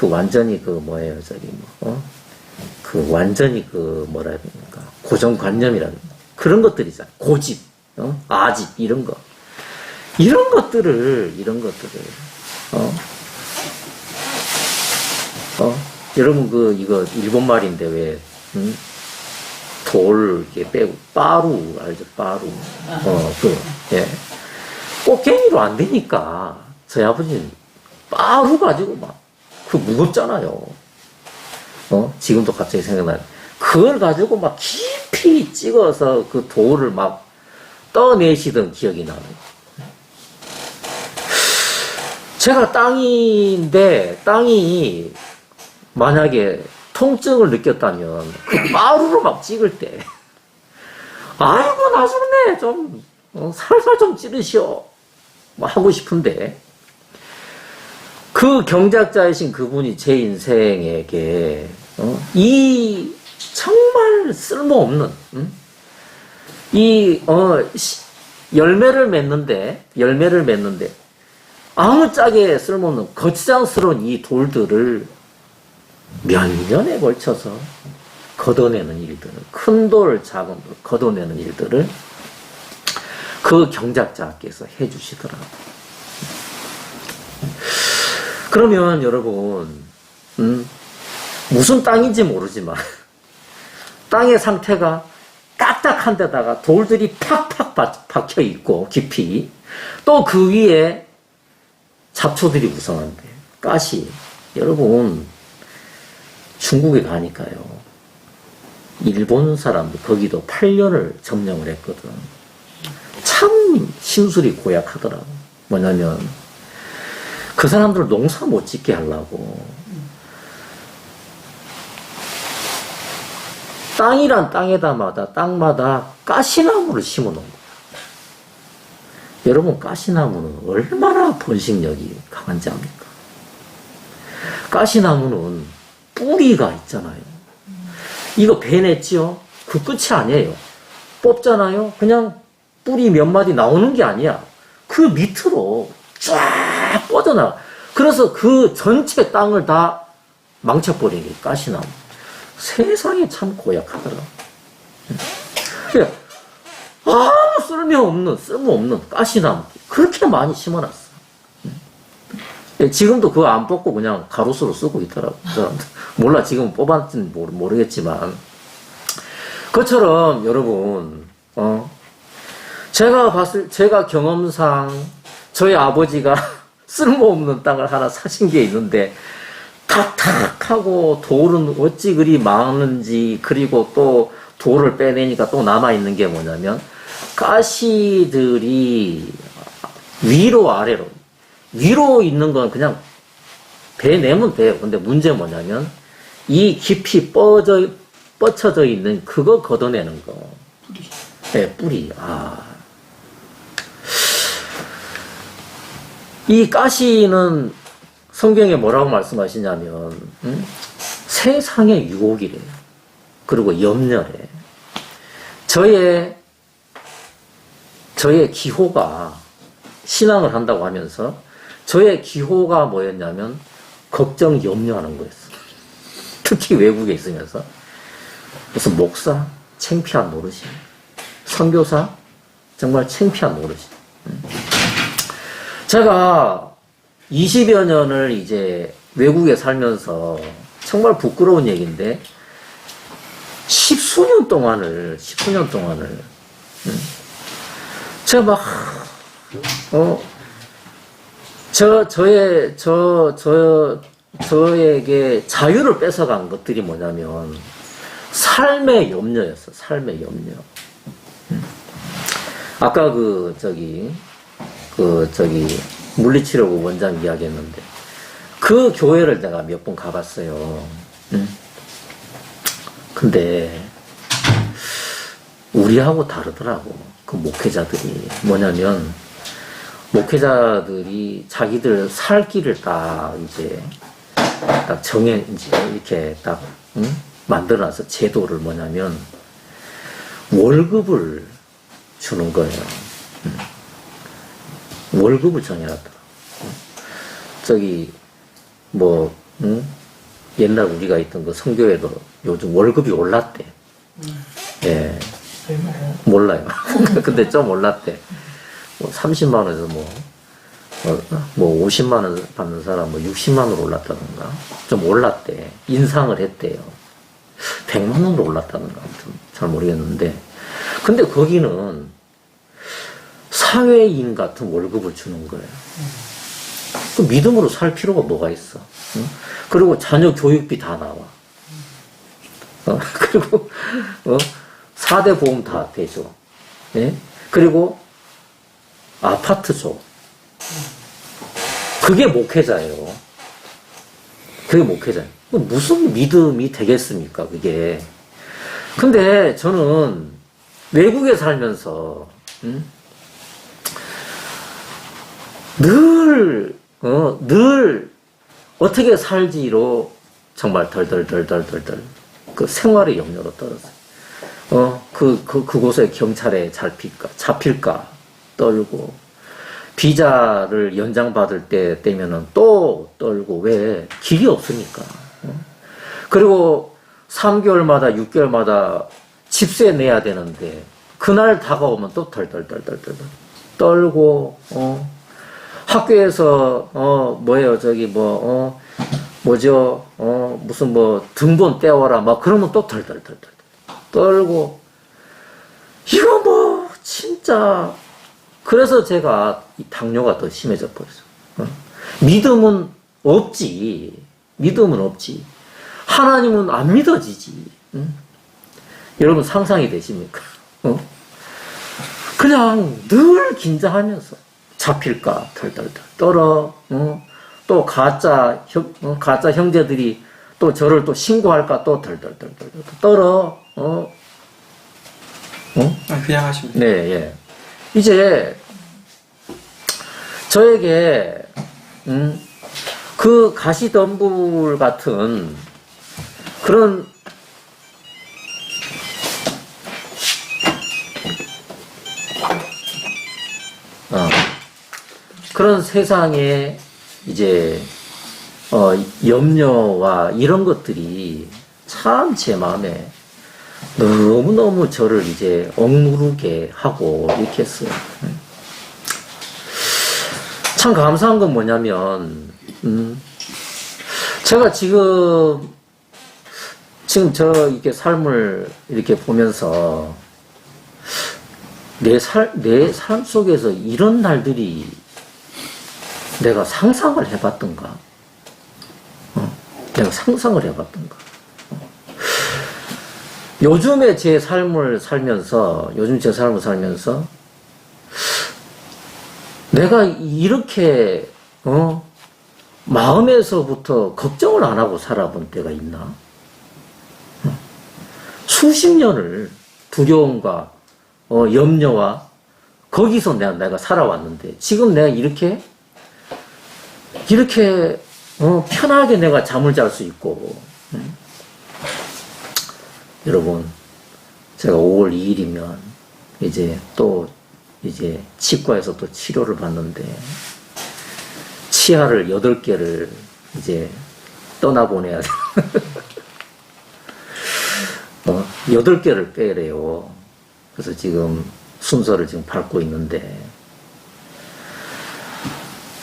완전히 뭐예요, 완전히 뭐라 해야 됩니까? 고정관념이라는 그런 것들이잖아요. 고집, 아집, 이런 것들을, 여러분, 이거 일본 말인데 왜, 돌 이렇게 빼고, 빠루, 알죠? 빠루. 예. 꽃갱이로 안 되니까, 저희 아버지는 빠루 가지고 무겁잖아요. 지금도 갑자기 생각나요. 그걸 가지고 깊이 찍어서 그 돌을 떠내시던 기억이 나는. 제가 땅이 만약에 통증을 느꼈다면 그 빠루로 찍을 때, 아이고 나중에 좀 살살 좀 찌르시오 하고 싶은데, 그 경작자이신 그분이 제 인생에게 이 정말 쓸모없는 열매를 맺는데 아무짝에 쓸모없는 거치장스러운 이 돌들을 몇 년에 걸쳐서 걷어내는 일들을, 큰 돌, 작은 돌 걷어내는 일들을 그 경작자께서 해주시더라고요. 그러면 여러분, 무슨 땅인지 모르지만 땅의 상태가 딱딱한 데다가 돌들이 팍팍 박혀 있고 깊이, 또 그 위에 잡초들이 무성한데, 가시. 여러분, 중국에 가니까요, 일본 사람들 거기도 8년을 점령을 했거든. 참 심술이 고약하더라고. 뭐냐면 그 사람들 농사 못 짓게 하려고 땅이란 땅마다 가시나무를 심어 놓은 거예요. 여러분, 가시나무는 얼마나 번식력이 강한지 압니까? 가시나무는 뿌리가 있잖아요. 이거 베냈지요? 그 끝이 아니에요. 뽑잖아요? 그냥 뿌리 몇 마디 나오는 게 아니야. 그 밑으로 쫙 뻗어나가. 그래서 그 전체 땅을 다 망쳐버린 게 가시나무. 세상에 참 고약하더라. 아무 쓸모없는 가시나무 그렇게 많이 심어놨어. 지금도 그거 안 뽑고 그냥 가로수로 쓰고 있더라고. 몰라, 지금 뽑았는지 모르겠지만. 그것처럼 여러분, 제가 경험상 저희 아버지가 쓸모없는 땅을 하나 사신 게 있는데, 탁탁하고 돌은 어찌 그리 많은지, 그리고 또 돌을 빼내니까 또 남아있는 게 뭐냐면, 가시들이 위로 아래로, 위로 있는 건 그냥 베내면 돼요. 근데 문제 뭐냐면, 이 깊이 뻗쳐져 있는 그거 걷어내는 거. 뿌리. 네, 뿌리. 이 가시는 성경에 뭐라고 말씀하시냐면, 세상의 유혹이래. 그리고 염려래. 저의 기호가, 신앙을 한다고 하면서 저의 기호가 뭐였냐면 걱정, 염려하는 거였어. 특히 외국에 있으면서 무슨 목사, 창피한 노릇이, 선교사, 정말 창피한 노릇이. 제가 20여 년을 이제 외국에 살면서 정말 부끄러운 얘기인데, 10수년 동안을 제가 막 저에게 자유를 뺏어간 것들이 뭐냐면 삶의 염려였어. 삶의 염려. 아까 물리치료부 원장 이야기했는데, 그 교회를 내가 몇 번 가봤어요. 근데 우리하고 다르더라고. 그 목회자들이 뭐냐면, 목회자들이 자기들 살 길을 딱 이제 딱 정해 이제 이렇게 딱 만들어놔서 제도를 뭐냐면 월급을 주는 거예요. 월급을 정해놨더라. 저기 뭐 옛날 우리가 있던 그 성교회도 요즘 월급이 올랐대. 예. 몰라요. 근데 좀 올랐대. 뭐 30만 원에서 뭐 50만 원 받는 사람 뭐 60만 원으로 올랐다던가 좀 올랐대. 인상을 했대요. 100만 원으로 올랐다던가 아무튼 잘 모르겠는데 근데 거기는 사회인 같은 월급을 주는 거예요. 그 믿음으로 살 필요가 뭐가 있어. 응? 그리고 자녀 교육비 다 나와. 그리고 4대 보험 다 대줘. 예? 그리고 아파트 줘. 그게 목회자예요. 그게 목회자예요. 무슨 믿음이 되겠습니까, 그게. 근데 저는 외국에 살면서, 늘 어떻게 살지로 정말 덜덜덜덜덜덜 그 생활의 염려로 떨었어요. 그곳에 경찰에 잡힐까 떨고, 비자를 연장받을 때 되면은 또 떨고, 왜? 길이 없으니까. 그리고 3개월마다, 6개월마다 집세 내야 되는데, 그날 다가오면 또 덜덜덜덜덜 떨고, 학교에서, 무슨 등본 떼와라, 막 그러면 또 덜덜덜덜 떨고, 이거 진짜, 그래서 제가 이 당뇨가 더 심해져 버렸어. 믿음은 없지. 믿음은 없지. 하나님은 안 믿어지지. 여러분 상상이 되십니까? 그냥 늘 긴장하면서 잡힐까 덜덜덜 떨어. 또 가짜 형제들이 또 저를 또 신고할까 또 덜덜덜 떨어. 그냥 하시면 돼요. 네, 예. 이제 저에게 그 가시덤불 같은 그런 그런 세상에 이제 염려와 이런 것들이 참 제 마음에 너무너무 저를 이제 억누르게 하고 이렇게 했어요. 참 감사한 건 뭐냐면, 제가 지금 이렇게 삶을 이렇게 보면서 내 삶 속에서 이런 날들이 내가 상상을 해봤던가? 내가 상상을 해봤던가? 요즘 제 삶을 살면서 내가 이렇게 마음에서부터 걱정을 안 하고 살아본 때가 있나? 수십 년을 두려움과 염려와 거기서 내가 살아왔는데 지금 내가 이렇게 편하게 내가 잠을 잘 수 있고 여러분, 제가 5월 2일이면 이제 치과에서 또 치료를 받는데 치아를 8개를 이제 떠나보내야 돼. 8개를 빼래요. 그래서 지금 순서를 지금 밟고 있는데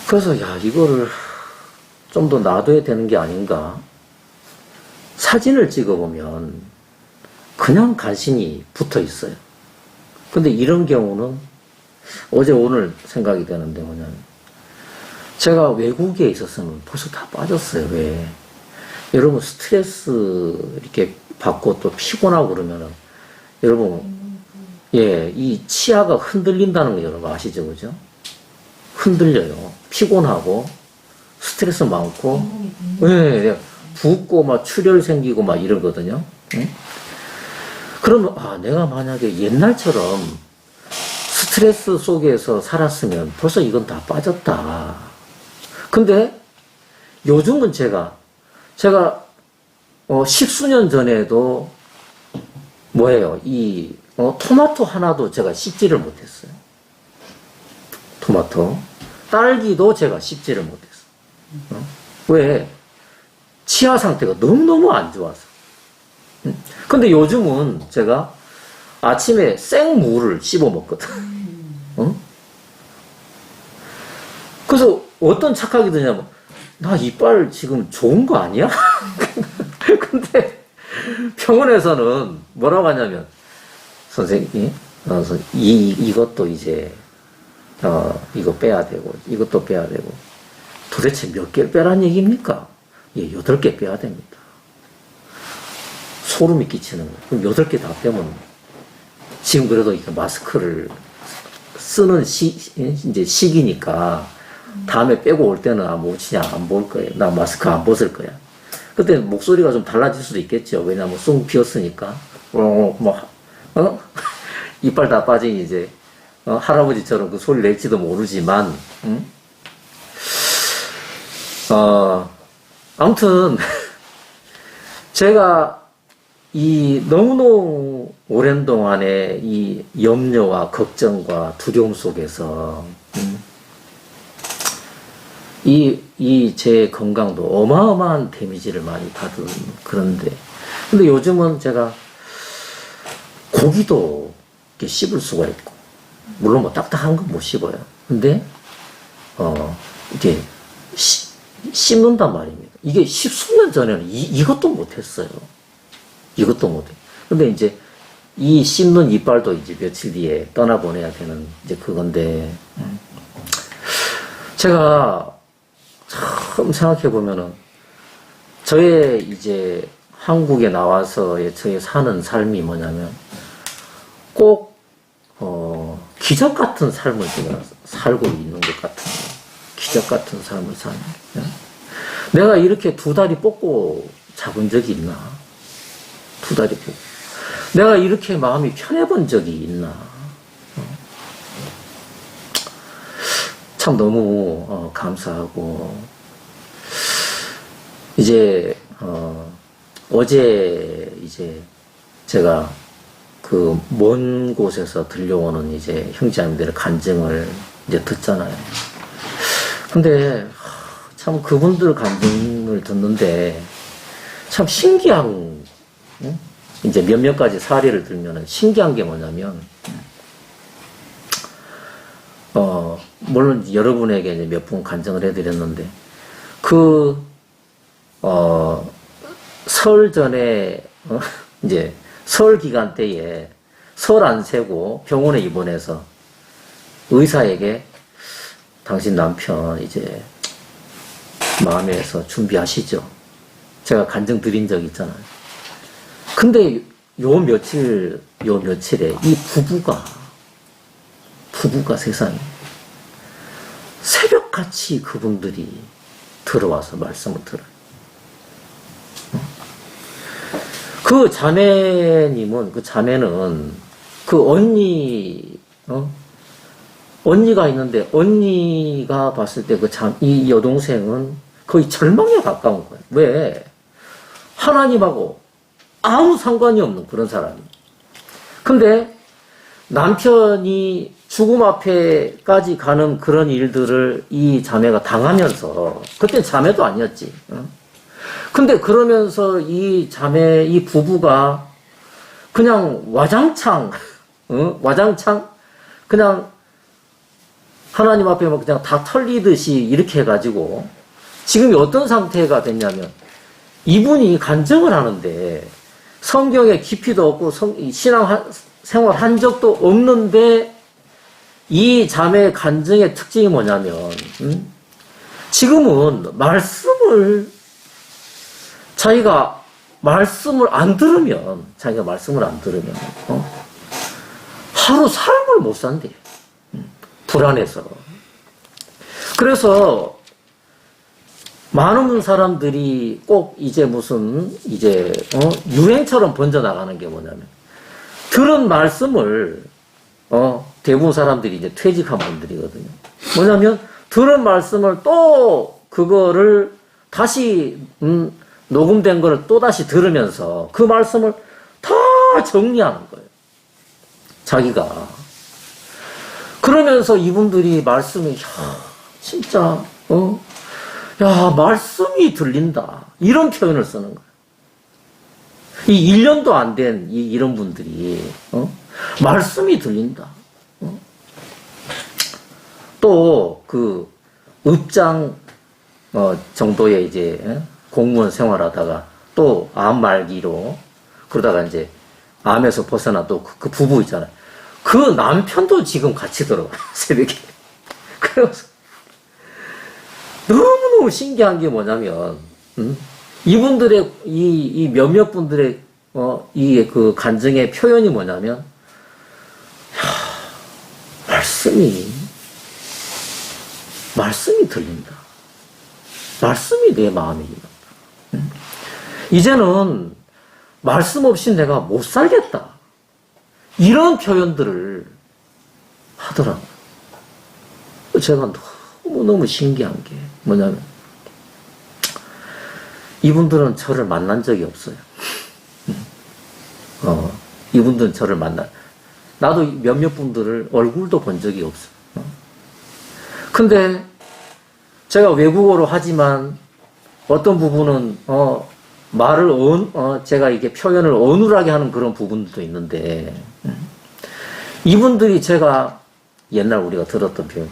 그래서 이거를 좀 더 놔둬야 되는 게 아닌가. 사진을 찍어보면 그냥 간신히 붙어 있어요. 근데 이런 경우는 어제 오늘 생각이 되는데 뭐냐면 제가 외국에 있었으면 벌써 다 빠졌어요. 왜? 여러분 스트레스 이렇게 받고 또 피곤하고 그러면은 여러분 이 치아가 흔들린다는 거 여러분 아시죠? 그죠? 흔들려요. 피곤하고 스트레스 많고 붓고 막 출혈 생기고 막 이러거든요. 그러면 내가 만약에 옛날처럼 스트레스 속에서 살았으면 벌써 이건 다 빠졌다. 근데 요즘은 제가 십수년 전에도 뭐예요? 토마토 하나도 제가 씹지를 못했어요. 토마토. 딸기도 제가 씹지를 못했어요. 왜? 치아 상태가 너무너무 안 좋아서. 근데 요즘은 제가 아침에 생무를 씹어 먹거든. 그래서 어떤 착각이 드냐면, 나 이빨 지금 좋은 거 아니야? 근데 병원에서는 뭐라고 하냐면, 선생님, 이것도 이제, 이거 빼야 되고, 이것도 빼야 되고, 도대체 몇 개를 빼란 얘기입니까? 예, 8개 빼야 됩니다. 소름이 끼치는 거예요. 그럼 8개 다 빼면, 지금 그래도 이렇게 마스크를 쓰는 이제 시기니까, 다음에 빼고 올 때는 안 볼 거예요. 나 마스크 안 벗을 거야. 그때 목소리가 좀 달라질 수도 있겠죠. 왜냐면 쑥 비었으니까. 이빨 다 빠진 이제, 할아버지처럼 그 소리 낼지도 모르지만, 아무튼, 제가 너무너무 오랜 동안에 이 염려와 걱정과 두려움 속에서, 제 건강도 어마어마한 데미지를 많이 받은 그런데, 근데 요즘은 제가 고기도 이렇게 씹을 수가 있고, 물론 뭐 딱딱한 건 못 씹어요. 근데, 이게 씹는단 말입니다. 이게 십수년 전에는 이것도 못했어요. 이것도 못해. 근데 이제 이 씹는 이빨도 이제 며칠 뒤에 떠나보내야 되는 이제 그건데, 제가 참 생각해보면은, 저의 이제 한국에 나와서의 저의 사는 삶이 뭐냐면, 꼭, 기적 같은 삶을 제가 살고 있는 것 같은, 기적 같은 삶을 사는. 내가 이렇게 2다리 뻗고 잡은 적이 있나? 2다리 뻗고. 내가 이렇게 마음이 편해본 적이 있나? 참 너무 감사하고, 이제 어제 이제 제가 그 먼 곳에서 들려오는 이제 형제자매들의 간증을 이제 듣잖아요. 근데 참 그분들 간증을 듣는데 참 신기한, 이제 몇몇 가지 사례를 들면은 신기한 게 뭐냐면, 물론 여러분에게 이제 몇 분 간증을 해드렸는데, 설 전에, 이제 설 기간 때에 설 안 세고 병원에 입원해서 의사에게 당신 남편 이제 마음에서 준비하시죠. 제가 간증 드린 적 있잖아요. 근데 요 며칠에 이 부부가 세상에 새벽같이 그분들이 들어와서 말씀을 들어요. 그 자매는 그 언니가 있는데, 언니가 봤을 때 이 여동생은 거의 절망에 가까운 거예요. 왜? 하나님하고 아무 상관이 없는 그런 사람이에요. 근데 남편이 죽음 앞에까지 가는 그런 일들을 이 자매가 당하면서, 그때 자매도 아니었지. 근데 그러면서 이 부부가 그냥 와장창, 그냥 하나님 앞에 막 그냥 다 털리듯이 이렇게 해가지고, 지금이 어떤 상태가 됐냐면, 이분이 간증을 하는데, 성경에 깊이도 없고, 신앙 생활 한 적도 없는데, 이 자매의 간증의 특징이 뭐냐면, 지금은 자기가 말씀을 안 들으면, 하루 삶을 못 산대. 불안해서. 그래서, 많은 사람들이 꼭 유행처럼 번져나가는 게 뭐냐면, 들은 말씀을, 대부분 사람들이 이제 퇴직한 분들이거든요. 뭐냐면 들은 말씀을 또 그거를 다시 녹음된 거를 또 다시 들으면서 그 말씀을 다 정리하는 거예요. 자기가. 그러면서 이분들이 말씀이 야, 진짜 야, 말씀이 들린다. 이런 표현을 쓰는 거예요. 이 1년도 안 된 이런 분들이 말씀이 들린다. 또 그 읍장 정도의 이제 공무원 생활하다가 또 암 말기로 그러다가 이제 암에서 벗어나 또 그 부부 있잖아요. 그 남편도 지금 같이 들어가요. 새벽에. 그래서 너무너무 신기한 게 뭐냐면 이분들의 이 몇몇 분들의 이 그 간증의 표현이 뭐냐면 말씀이 들린다. 말씀이 내 마음에 임한다. 이제는 말씀 없이 내가 못 살겠다. 이런 표현들을 하더라고요. 제가 너무너무 신기한 게 뭐냐면 이분들은 저를 만난 적이 없어요. 이분들은 저를 나도 몇몇 분들을 얼굴도 본 적이 없어요. 근데 제가 외국어로 하지만 어떤 부분은 말을 제가 이게 표현을 어눌하게 하는 그런 부분도 있는데 이분들이 제가 옛날 우리가 들었던 표현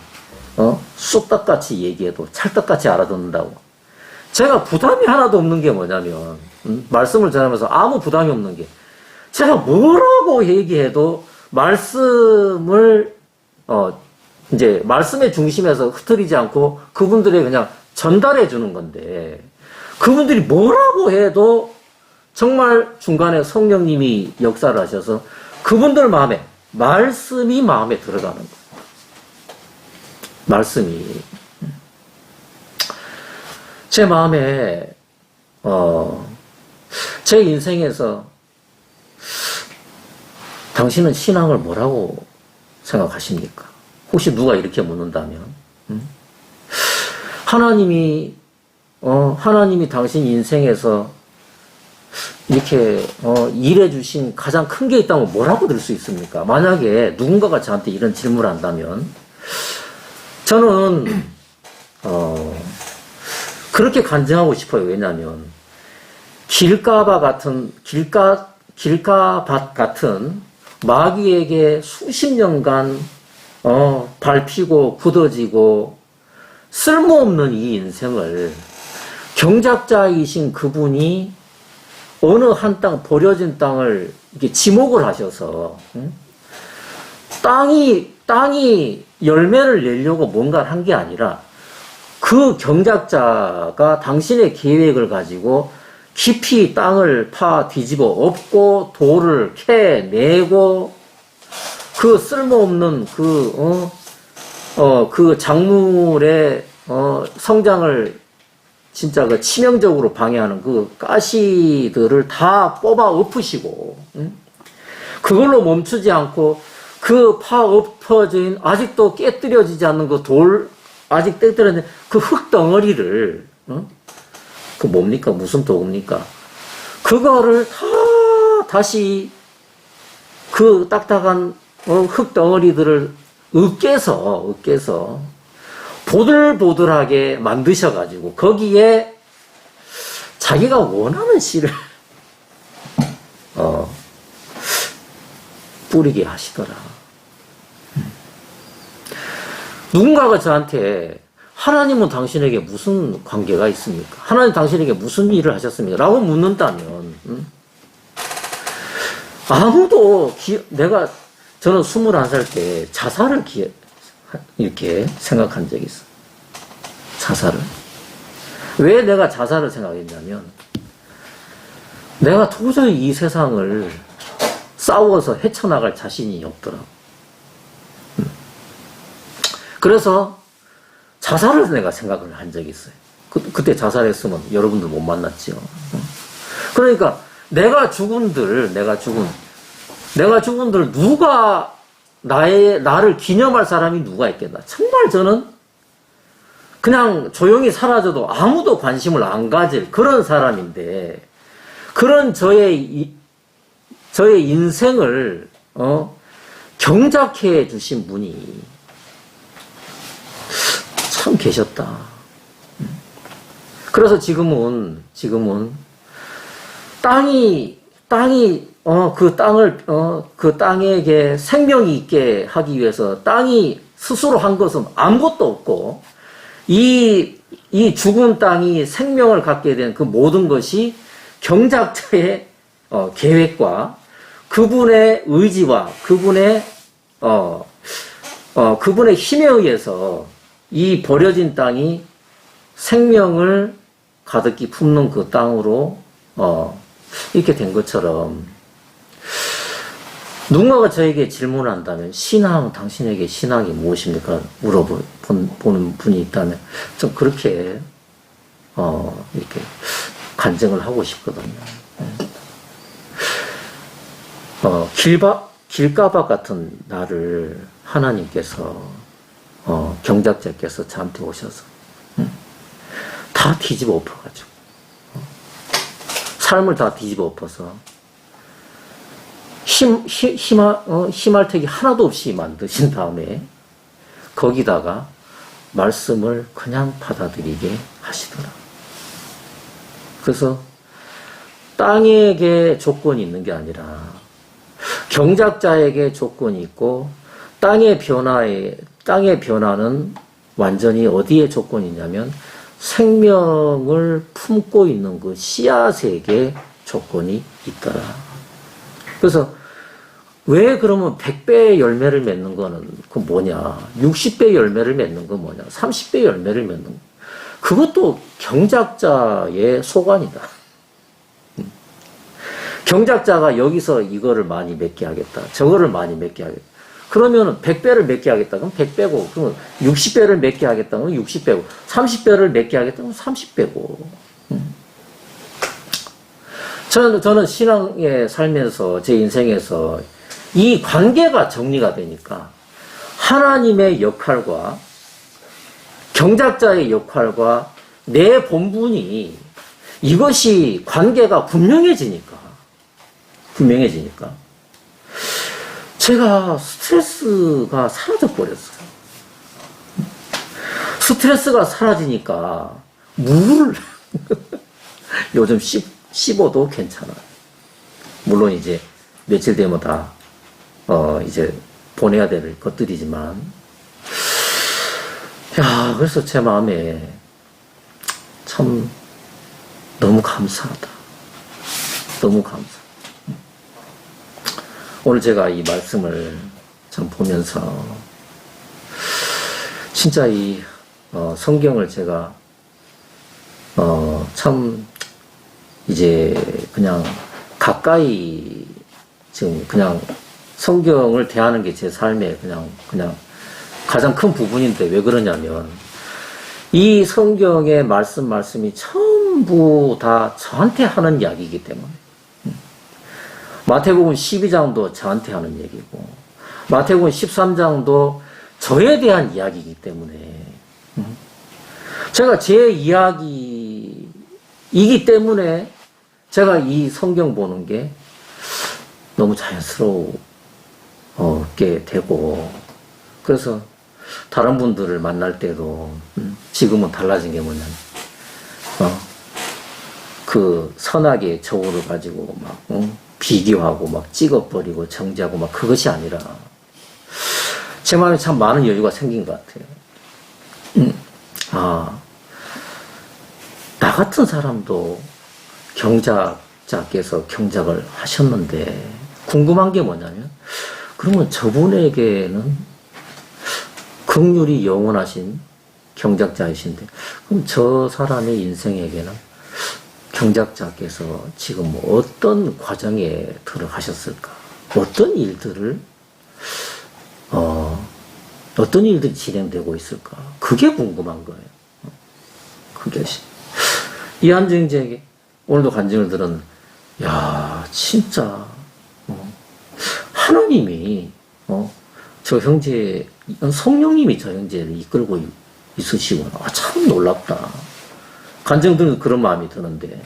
쑥떡같이 얘기해도 찰떡같이 알아듣는다고. 제가 부담이 하나도 없는 게 뭐냐면 말씀을 전하면서 아무 부담이 없는 게 제가 뭐라고 얘기해도 말씀을 이제 말씀의 중심에서 흐트리지 않고 그분들이 그냥 전달해 주는 건데 그분들이 뭐라고 해도 정말 중간에 성령님이 역사를 하셔서 그분들 마음에 말씀이 마음에 들어가는 거예요. 말씀이 제 마음에 제 인생에서 당신은 신앙을 뭐라고 생각하십니까? 혹시 누가 이렇게 묻는다면 하나님이 당신 인생에서 이렇게 일해 주신 가장 큰 게 있다면 뭐라고 들 수 있습니까? 만약에 누군가가 저한테 이런 질문을 한다면 저는 그렇게 간증하고 싶어요. 왜냐하면 길가밭 같은 마귀에게 수십 년간 밟히고 굳어지고 쓸모없는 이 인생을 경작자이신 그분이 어느 한 땅 버려진 땅을 이렇게 지목을 하셔서 땅이 열매를 내려고 뭔가를 한 게 아니라 그 경작자가 당신의 계획을 가지고 깊이 땅을 파 뒤집어 엎고 돌을 캐내고 그 쓸모없는 그 작물의 성장을 진짜 그 치명적으로 방해하는 그 가시들을 다 뽑아 엎으시고 그걸로 멈추지 않고 그 파 엎어진 아직도 깨뜨려지지 않는 그 돌 아직 깨뜨려진 그 흙 덩어리를 그 뭡니까? 무슨 도구입니까? 그거를 다시 그 딱딱한 흙 덩어리들을 으깨서 보들보들하게 만드셔가지고 거기에 자기가 원하는 씨를 뿌리게 하시더라. 누군가가 저한테 하나님은 당신에게 무슨 관계가 있습니까? 하나님 당신에게 무슨 일을 하셨습니까? 라고 묻는다면 아무도 저는 21살 때 자살을 이렇게 생각한 적이 있어요. 자살을. 왜 내가 자살을 생각했냐면 내가 도저히 이 세상을 싸워서 헤쳐나갈 자신이 없더라고. 그래서 자살을 내가 생각을 한 적이 있어요. 그때 자살했으면 여러분들 못 만났죠. 그러니까 내가 죽은들 누가 나를 기념할 사람이 누가 있겠나. 정말 저는 그냥 조용히 사라져도 아무도 관심을 안 가질 그런 사람인데, 그런 저의 인생을, 경작해 주신 분이 참 계셨다. 그래서 지금은 그 땅에게 생명이 있게 하기 위해서 땅이 스스로 한 것은 아무것도 없고, 이 죽은 땅이 생명을 갖게 된 그 모든 것이 경작자의 계획과 그분의 의지와 그분의 힘에 의해서 이 버려진 땅이 생명을 가득히 품는 그 땅으로 이렇게 된 것처럼, 누군가가 저에게 질문한다면 당신에게 신앙이 무엇입니까? 물어보는 분이 있다면 좀 그렇게 이렇게 간증을 하고 싶거든요. 길가박 같은 나를 하나님께서 경작자께서 저한테 오셔서 다 뒤집어 엎어가지고 삶을 다 뒤집어 엎어서 희말택이 하나도 없이 만드신 다음에 거기다가 말씀을 그냥 받아들이게 하시더라. 그래서 땅에게 조건이 있는 게 아니라 경작자에게 조건이 있고, 땅의 변화는 완전히 어디에 조건이 있냐면 생명을 품고 있는 그 씨앗에게 조건이 있더라. 그래서 왜 그러면 100배의 열매를 맺는 거는 그 뭐냐, 60배 열매를 맺는 건 뭐냐, 30배 열매를 맺는 거, 그것도 경작자의 소관이다. 경작자가 여기서 이거를 많이 맺게 하겠다, 저거를 많이 맺게 하겠다. 그러면 100배를 맺게 하겠다 그럼 100배고, 그러면 60배를 맺게 하겠다 그러면 60배고, 30배를 맺게 하겠다 그러면 30배고. 저는 신앙의 삶에서, 제 인생에서 이 관계가 정리가 되니까 하나님의 역할과 경작자의 역할과 내 본분이, 이것이 관계가 분명해지니까 제가 스트레스가 사라져 버렸어요. 스트레스가 사라지니까 물을 요즘 씹어도 괜찮아요. 물론 이제 며칠 되면 다 이제 보내야 될 것들이지만, 그래서 제 마음에 참 너무 감사하다. 너무 감사. 오늘 제가 이 말씀을 참 보면서 진짜 이 성경을 제가 참 이제 그냥 가까이 지금 그냥 성경을 대하는 게 제 삶의 그냥 가장 큰 부분인데, 왜 그러냐면 이 성경의 말씀이 전부 다 저한테 하는 이야기이기 때문에. 마태복음 12장도 저한테 하는 얘기고, 마태복음 13장도 저에 대한 이야기이기 때문에, 제가 제 이야기이기 때문에 제가 이 성경 보는 게 너무 자연스럽게 되고, 그래서 다른 분들을 만날 때도 지금은 달라진 게 뭐냐면 그 선악의 저울을 가지고 막 비교하고 막 찍어버리고 정죄하고 막 그것이 아니라 제 마음에 참 많은 여유가 생긴 것 같아요. 나 같은 사람도 경작자께서 경작을 하셨는데, 궁금한 게 뭐냐면, 그러면 저분에게는 긍휼이 영원하신 경작자이신데, 그럼 저 사람의 인생에게는 경작자께서 지금 어떤 과정에 들어가셨을까? 어떤 일들이 진행되고 있을까? 그게 궁금한 거예요. 그게 이한정제에게 오늘도 간증을 들은, 진짜 하나님이 저 형제, 성령님이 저 형제를 이끌고 있으시구나. 아, 참 놀랍다. 간증들은 그런 마음이 드는데,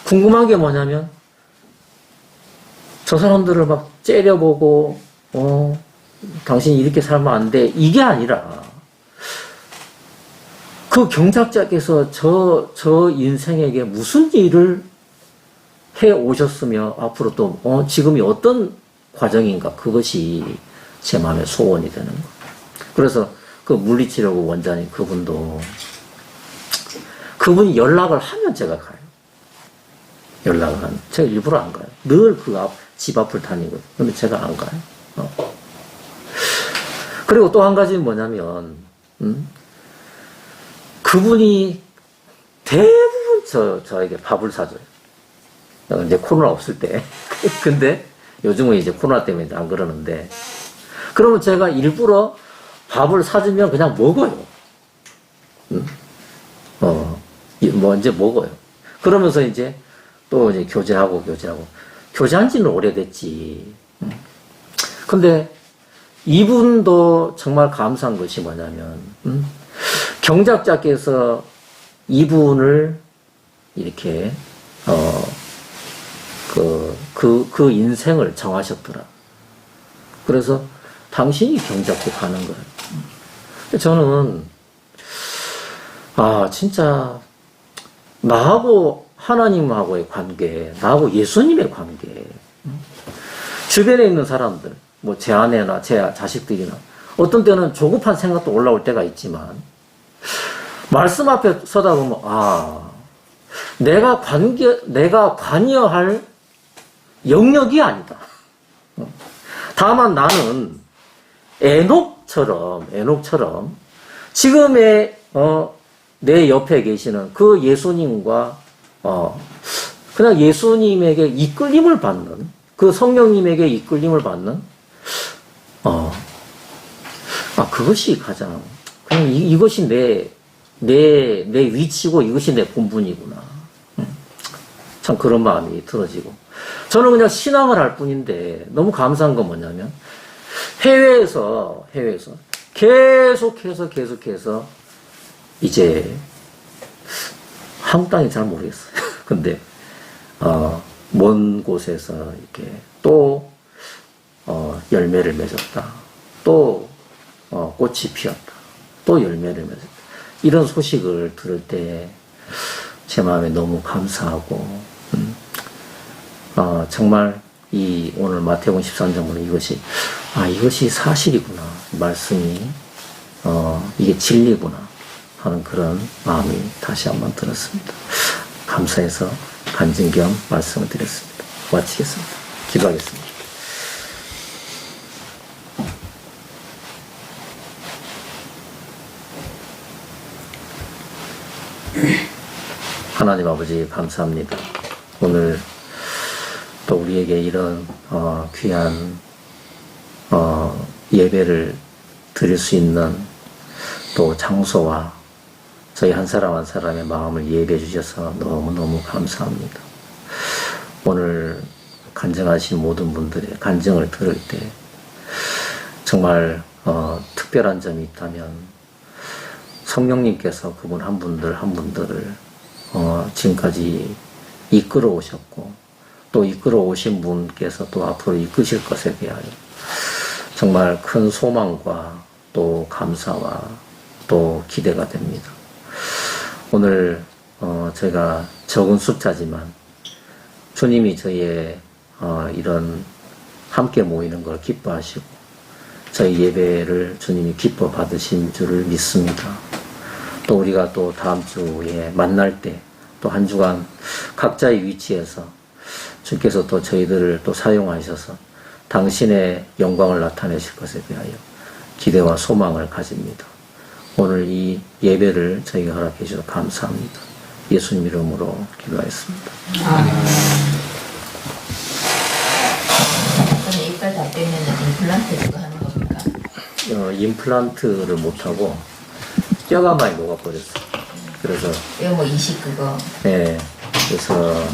궁금한 게 뭐냐면, 저 사람들을 막 째려보고, 당신이 이렇게 살면 안 돼. 이게 아니라, 그 경작자께서 저 인생에게 무슨 일을 해 오셨으며, 앞으로 또, 지금이 어떤 과정인가. 그것이 제 마음의 소원이 되는 거. 그래서 그 물리치료고 원장님 그분이 연락을 하면 제가 가요. 연락을 하면. 제가 일부러 안 가요. 늘 집 앞을 다니거든요. 근데 제가 안 가요. 그리고 또 한 가지는 뭐냐면, 그분이 대부분 저에게 밥을 사줘요. 이제 코로나 없을 때. 근데 요즘은 이제 코로나 때문에 안 그러는데, 그러면 제가 일부러 밥을 사주면 그냥 먹어요. 이제 먹어요. 그러면서 이제 또 이제 교제하고. 교제한 지는 오래됐지. 근데 이분도 정말 감사한 것이 뭐냐면, 경작자께서 이분을 이렇게, 그 인생을 정하셨더라. 그래서 당신이 경작고 가는 거예요. 저는, 진짜, 나하고 하나님하고의 관계, 나하고 예수님의 관계, 주변에 있는 사람들, 뭐 제 아내나 제 자식들이나, 어떤 때는 조급한 생각도 올라올 때가 있지만, 말씀 앞에 서다 보면, 내가 관여할 영역이 아니다. 다만 나는 에녹처럼 지금의 내 옆에 계시는 그 예수님과 그냥 예수님에게 이끌림을 받는, 그 성령님에게 이끌림을 받는 그것이 가장 그냥 이것이 내 위치고 이것이 내 본분이구나. 참 그런 마음이 들어지고, 저는 그냥 신앙을 할 뿐인데 너무 감사한 건 뭐냐면, 해외에서 계속해서 이제 한국 땅이 잘 모르겠어요. 근데 먼 곳에서 이렇게 또 열매를 맺었다. 또 꽃이 피었다. 또 열매를 맺었다. 이런 소식을 들을 때 제 마음에 너무 감사하고, 정말 오늘 마태복음 13장 보면 이것이 사실이구나. 말씀이 이게 진리구나 하는 그런 마음이 다시 한번 들었습니다. 감사해서 간증 겸 말씀을 드렸습니다. 마치겠습니다. 기도하겠습니다. 하나님 아버지 감사합니다. 오늘 또 우리에게 이런 귀한 예배를 드릴 수 있는 또 장소와 저희 한 사람 한 사람의 마음을 예배해 주셔서 너무너무 감사합니다. 오늘 간증하신 모든 분들의 간증을 들을 때 정말 특별한 점이 있다면, 성령님께서 그분 한 분들을 지금까지 이끌어 오셨고, 또 이끌어 오신 분께서 또 앞으로 이끄실 것에 대하여 정말 큰 소망과 또 감사와 또 기대가 됩니다. 오늘 저희가 적은 숫자지만 주님이 저희의 이런 함께 모이는 걸 기뻐하시고 저희 예배를 주님이 기뻐 받으신 줄을 믿습니다. 또 우리가 또 다음 주에 만날 때 또 한 주간 각자의 위치에서 주께서 또 저희들을 또 사용하셔서 당신의 영광을 나타내실 것에 대하여 기대와 소망을 가집니다. 오늘 이 예배를 저희가 허락해 주셔서 감사합니다. 예수님 이름으로 기도하였습니다. 그럼 이빨 다 빼면 임플란트 그거 하는 겁니까? 임플란트를 못하고 뼈가 많이 녹아버렸어요. 그래서 뼈 뭐 이식 그거. 네, 그래서